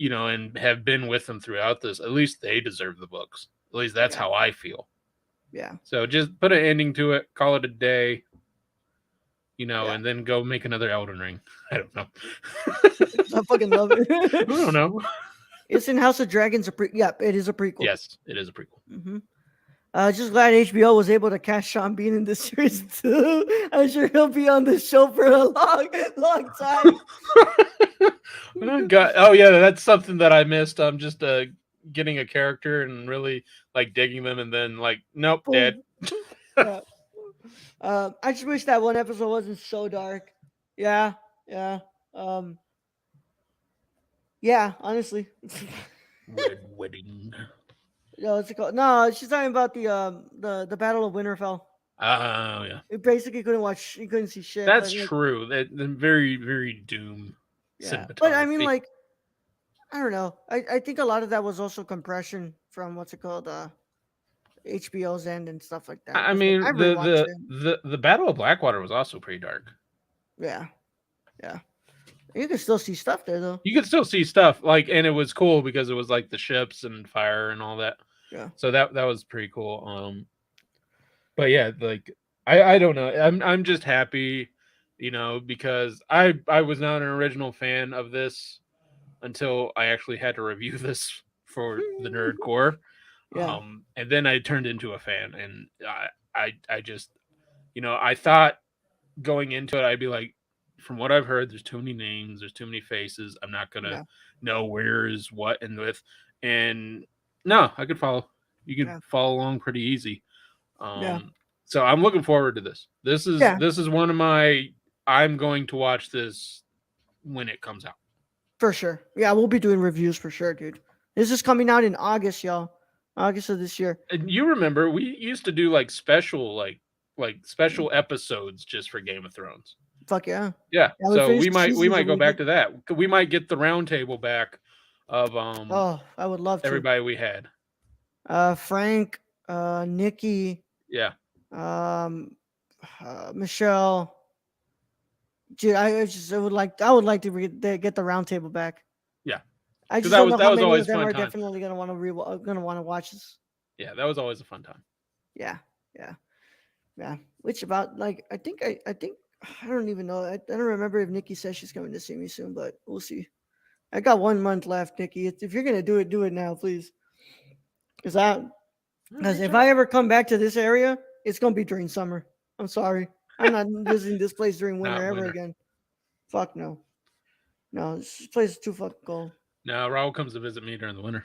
and have been with him throughout this. At least they deserve the books. At least that's Yeah. how I feel. Yeah. So just put an ending to it, call it a day, Yeah. and then go make another Elden Ring. I don't know. I fucking love I don't it. know. It's in House of Dragons. Yep, it is a prequel. Yes, it is a prequel. Hmm. Just glad HBO was able to cast Sean Bean in this series too. I'm sure he'll be on the show for a long time. Oh, God. Oh yeah, that's something that I missed. I'm just getting a character and really like digging them, and then like, nope, dead. Boom. Yeah. I just wish that one episode wasn't so dark. Yeah. Yeah. Um. Yeah. Honestly. Red wedding. No, what's it called? No, she's talking about the Battle of Winterfell. Oh yeah, It basically couldn't watch. You couldn't see shit. that's But like, true. That very Doom yeah. But I mean, cinematography. like, I don't know. I think a lot of that was also compression from what's it called, HBO's end and stuff like that. I Because like, I mean, rewatched it. the Battle of Blackwater was also pretty dark. Yeah, yeah. You can still see stuff there though. You could still see stuff like, and it was cool because it was like the ships and fire and all that. Yeah, So that was pretty cool. But yeah, like I don't know. I'm just happy, because I was not an original fan of this until I actually had to review this for the Nerd Core. yeah, And then I turned into a fan, and I just I thought going into it I'd be like, from what I've heard, there's too many names, there's too many faces. I'm not gonna yeah, know where is what and with, and no, I could follow. You could yeah, follow along pretty easy. yeah, So I'm looking forward to this. yeah. This is one of my. I'm going to watch this when it comes out. For sure. Yeah, we'll be doing reviews for sure, dude. This is coming out in August, y'all. August of this year. And you remember we used to do like special special episodes just for Game of Thrones. Fuck yeah. Yeah, Yeah, we so finished the we seasons might and go we back did. to that. We might get the round table back of Oh, I would love to. everybody we had. Frank, Nikki, Yeah, um, Michelle. Dude, I would like to get the round table back. yeah, I because just don't know that how was many of always them fun are time. definitely gonna want to watch this. Yeah, that was always a fun time. Yeah, yeah, yeah. Which about like I think I don't even know. I don't remember if Nikki says she's coming to see me soon, but we'll see. I got 1 month left, Nikki. If you're gonna do it now, please. Because if I ever come back to this area, it's gonna be during summer. I'm sorry. I'm not visiting this place during winter Not ever winter. again. Fuck no. No, this place is too fucking cold. No, Raul comes to visit me during the winter.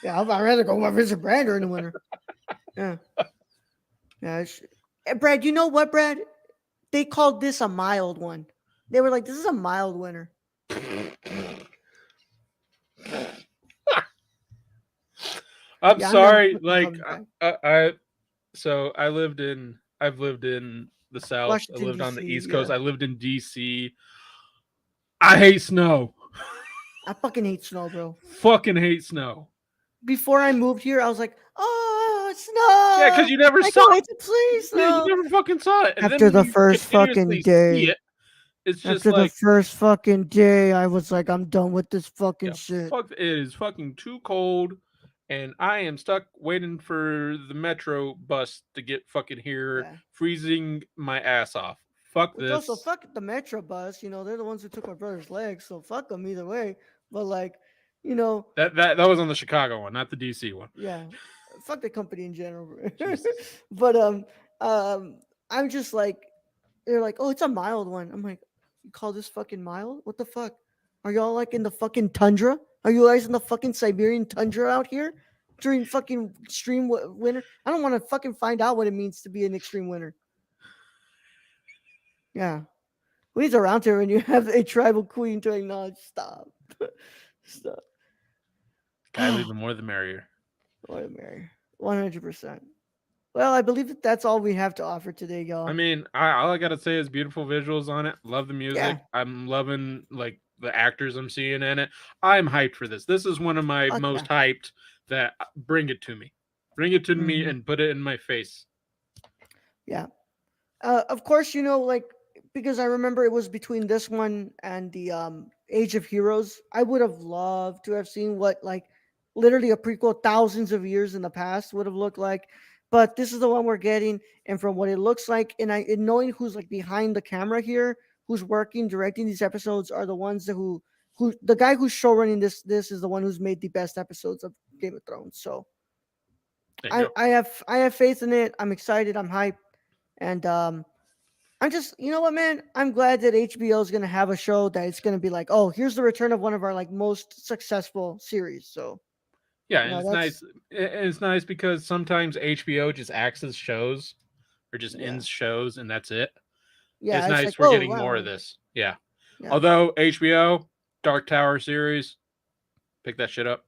Yeah, I'd rather go visit Brad during the winter. Yeah. Yeah. Brad, you know what, Brad? They called this a mild one. They were like, this is a mild winter. I'm Yeah, I'm never sorry. fucking Like coming back. so I've lived in the South. I Washington, lived on the D.C. East Coast. Yeah. I lived in DC. I hate snow. I fucking hate snow, bro. Fucking hate snow. Before I moved here, I was like, oh, Yeah, because snow. you never I saw can't it. wait to see Yeah, you snow. never fucking saw it. And then After when the you first fucking continuously see day. it, It's just After the like, first fucking day, I was like, I'm done with this fucking yeah, shit. fuck, it is fucking too cold, and I am stuck waiting for the metro bus to get fucking here, Yeah. freezing my ass off. Fuck Which also, this. fuck the Metro bus. They're the ones who took my brother's legs, so fuck them either way. But like, you know, That was on the Chicago one, not the DC one. yeah, fuck the company in general. Jesus. But I'm just like, they're like, oh, it's a mild one. I'm like, you call this fucking mild? What the fuck? Are y'all like in the fucking tundra? Are you guys in the fucking Siberian tundra out here during fucking extreme winter? I don't want to fucking find out what it means to be an extreme winter. Yeah. Who's around here when you have a tribal queen to acknowledge? Stop. Stop. Kylie, the more the merrier. What a Mary. 100%. Well, I believe that that's all we have to offer today, I y'all. mean, all I gotta say is beautiful visuals on it. Love the Yeah. music. I'm loving like the actors I'm seeing in it. I'm hyped for this. This is one of my Fuck most yeah. hyped. That bring it to me, bring it to me, Hmm. and put it in my face. Yeah. Of course, like because I remember it was between this one and the Age of Heroes. I would have loved to have seen what like literally a prequel thousands of years in the past would have looked like. But this is the one we're getting, and from what it looks like, and knowing who's like behind the camera here, who's working directing these episodes, are the ones that who the guy who's show running this is the one who's made the best episodes of Game of Thrones. So There you I go. I have faith in it. I'm excited. I'm hyped, and I'm just, you know what, man? I'm glad that HBO is gonna have a show that it's gonna be like, oh, here's the return of one of our like most successful series. So, Yeah, and it's that's nice. It's nice because sometimes HBO just acts as shows or just yeah, ends shows, and that's it. It's yeah. It's like, nice we're oh getting more of wow, this. Yeah. yeah. Although HBO Dark Tower series, pick that shit up.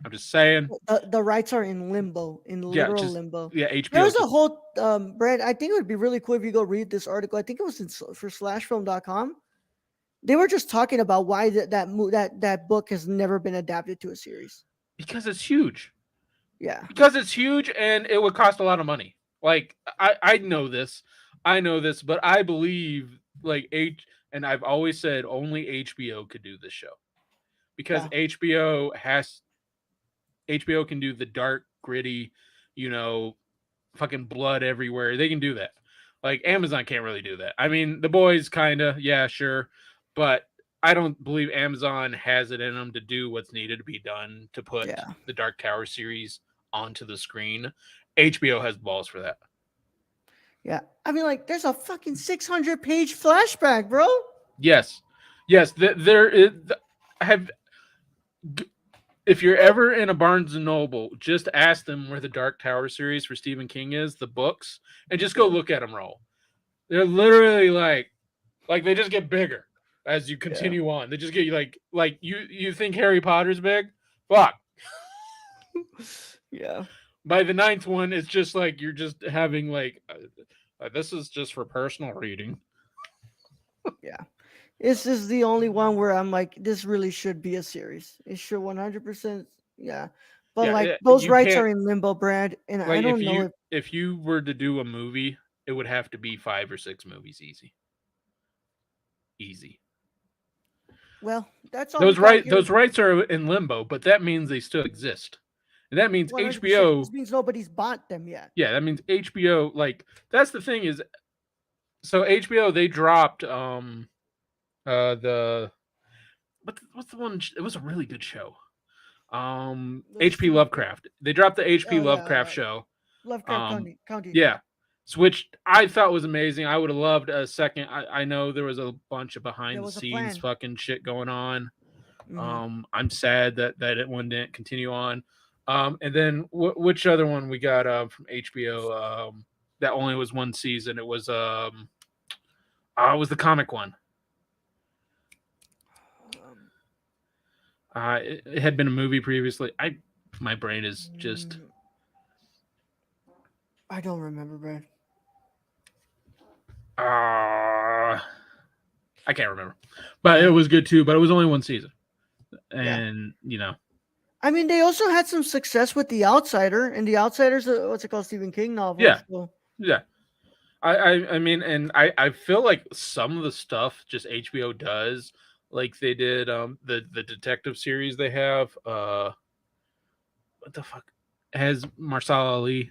I'm just saying. The rights are in limbo, in Yeah, literal just limbo. yeah. There HBO was a just whole Brad. I think it would be really cool if you go read this article. I think it was for slashfilm.com. They were just talking about why that book has never been adapted to a series. because it's huge. Yeah, Because it's huge and it would cost a lot of money. Like I know this. I know this, but I believe like and I've always said only HBO could do this show. Because yeah, HBO can do the dark, gritty, you know, fucking blood everywhere. They can do that. Like yeah, Amazon can't really do that. I mean, the boys kinda, yeah, sure, but I don't believe Amazon has it in them to do what's needed to be done to put yeah, the Dark Tower series onto the screen. HBO has balls for that. yeah. I mean, like, there's a fucking 600-page flashback, bro. Yes, yes. There is. Have if you're ever in a Barnes and Noble, just ask them where the Dark Tower series for Stephen King is, the books, and just go Yeah, look at them roll. They're literally like they just get bigger as you yeah, continue on. They just get like you think Harry Potter's big? Fuck. yeah, By the ninth one, it's just like you're just having this is just for personal reading. yeah. This is the only one where I'm like, this really should be a series. It should 100%. Yeah. But Yeah, like, those you rights can't are in limbo, Brad. And I like don't know if, if you were to do a movie, it would have to be 5 or 6 movies, easy. well, that's all we got here. Those rights are in limbo, but that means they still exist, and that means 100%. This HBO. means nobody's bought them yet. Yeah, that means HBO. Like that's the thing is, so HBO they dropped the what's the one? It was a really good show. The HP Stephen King. Lovecraft. They dropped the HP Oh, Lovecraft yeah. show. Lovecraft Um, County. yeah, which I thought was amazing. I would have loved a second. I know there was a bunch of There behind the was a scenes plan. fucking shit going on. Hmm. I'm sad that it one didn't continue on. And then which other one we got from HBO? That only was one season. It was the comic one. Um, It had been a movie previously. My brain is just mm, I don't remember, Brad. I can't remember, but it Yeah. was good too. But it was only one season, Yeah. and I mean, they also had some success with The Outsider, and The Outsider's what's it called, Stephen King novel. yeah, So yeah. I mean, and I feel like some of the stuff just HBO does, like they did the detective series they have. What the fuck has Marsala Ali?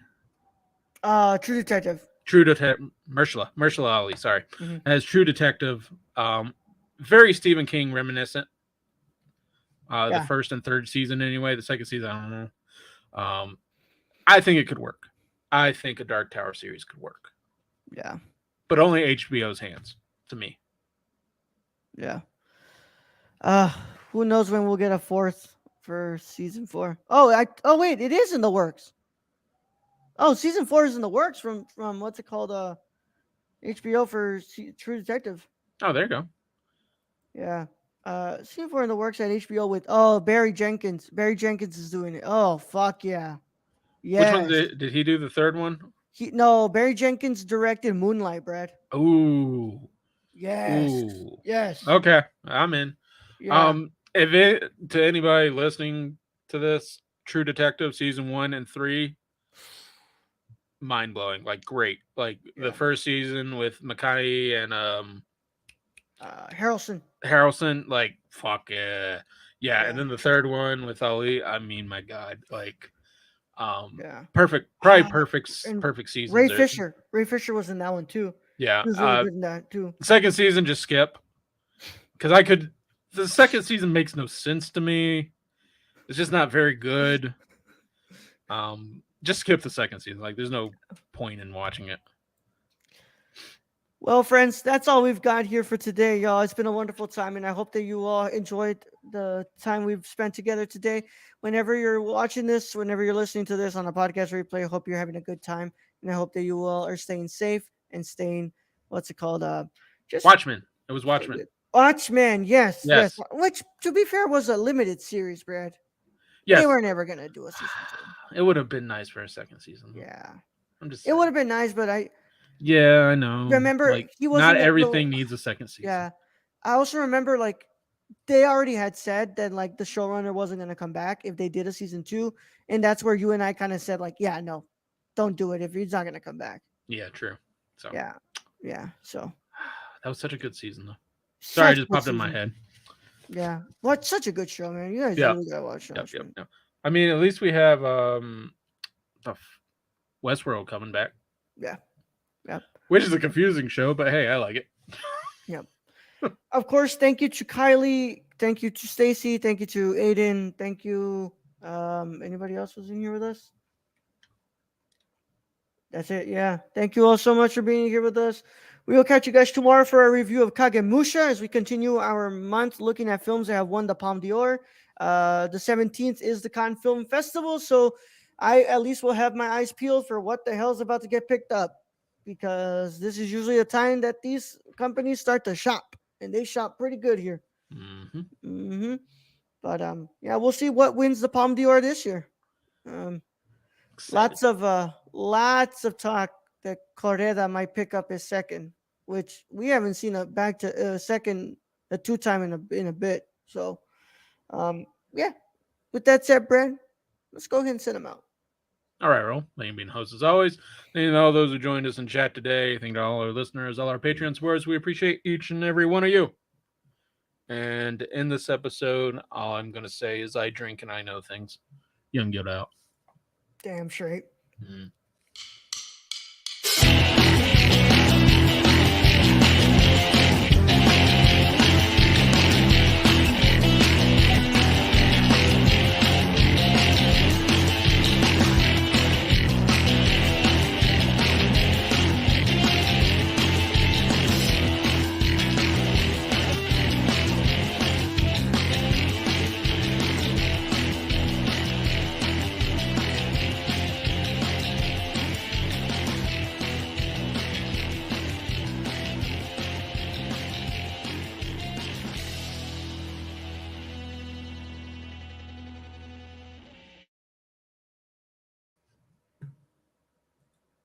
True Detective. True Detective Marshala Ali. Sorry, Hmm. as True Detective. Very Stephen King reminiscent. The Yeah, first and third season, anyway. The second season, I don't know. I think it could work. I think a Dark Tower series could work, yeah, but only HBO's hands. To me, yeah. Uh, who knows when we'll get a fourth for season four? Oh wait, it is in the works. Oh, season four is in the works from what's it called? HBO for True Detective. oh, there you go. Yeah. Season four in the works at HBO with Barry Jenkins. Barry Jenkins is doing it. Oh fuck yeah. Which one Yes. did he do? The third one? No, Barry Jenkins directed Moonlight, Brad. Ooh, Yes. ooh. Yes. Okay, I'm in. Yeah. If it to anybody listening to this, True Detective season 1 and 3, mind blowing. Like great. Like the Yeah. first season with Mackay and Harrelson. Harrelson, like fuck yeah, yeah. And Yeah. then the third one with Ali. I mean, my god, like Yeah. perfect, probably Ah, perfect, and perfect seasons Ray there. Fisher. Ray Fisher was in that one too. Yeah. He was really good in that too. Second season, just skip because I could. The second season makes no sense to me. It's just not very good. Just skip the second season. Like, there's no point in watching it. Well, friends, that's all we've got here for today, y'all. It's been a wonderful time, and I hope that you all enjoyed the time we've spent together today. Whenever you're watching this, whenever you're listening to this on a podcast replay, I hope you're having a good time, and I hope that you all are staying safe and staying, what's it called? Just Watchmen. It was Watchmen. Watchmen. Yes, yes. Yes. Which, to be fair, was a limited series, Brad. They Yes. were never gonna do a season two. It would have been nice for a second season. Yeah, I'm just it would saying. have been nice, but I Yeah, I know. remember Like, he not wasn't the everything needs a second season. yeah. I also remember like they already had said that like the showrunner wasn't going to come back if they did a season two, and that's where you and I kind of said like, yeah, no, don't do it if he's not going to come back. Yeah, true. So, Yeah, yeah. So that was such a good season, though. Sorry, it such just a good popped in my season. head. Yeah, what such a good show, man. You guys Yeah. really gotta watch Yep. Watchmen. Yep. I mean, at least we have the Westworld coming back, Yeah, yeah, which is a confusing show, but hey, I like it. yeah. Of course, thank you to Kylie. Thank you to Stacy. Thank you to Aiden. Thank you. Anybody else was in here with us? That's it. Yeah. Thank you all so much for being here with us. We will catch you guys tomorrow for a review of Kagemusha as we continue our month looking at films that have won the Palme d'Or. The 17th is the Cannes Film Festival, so I at least will have my eyes peeled for what the hell is about to get picked up because this is usually a time that these companies start to shop, and they shop pretty good here. Mm-hmm. Hmm. But yeah, we'll see what wins the Palme d'Or this year. Um, Excited. lots of talk that Correda might pick up his second, which we haven't seen a back to second a two time in a bit. So yeah. With that said, Brad, let's go ahead and send him out. All right, Raul. Thank you for being host as always. Thank you to all those who joined us in chat today. Thank you to all our listeners, all our Patreon supporters. We appreciate each and every one of you. And in this episode, all I'm going to say is I drink and I know things. Young get out. Damn straight. Mm.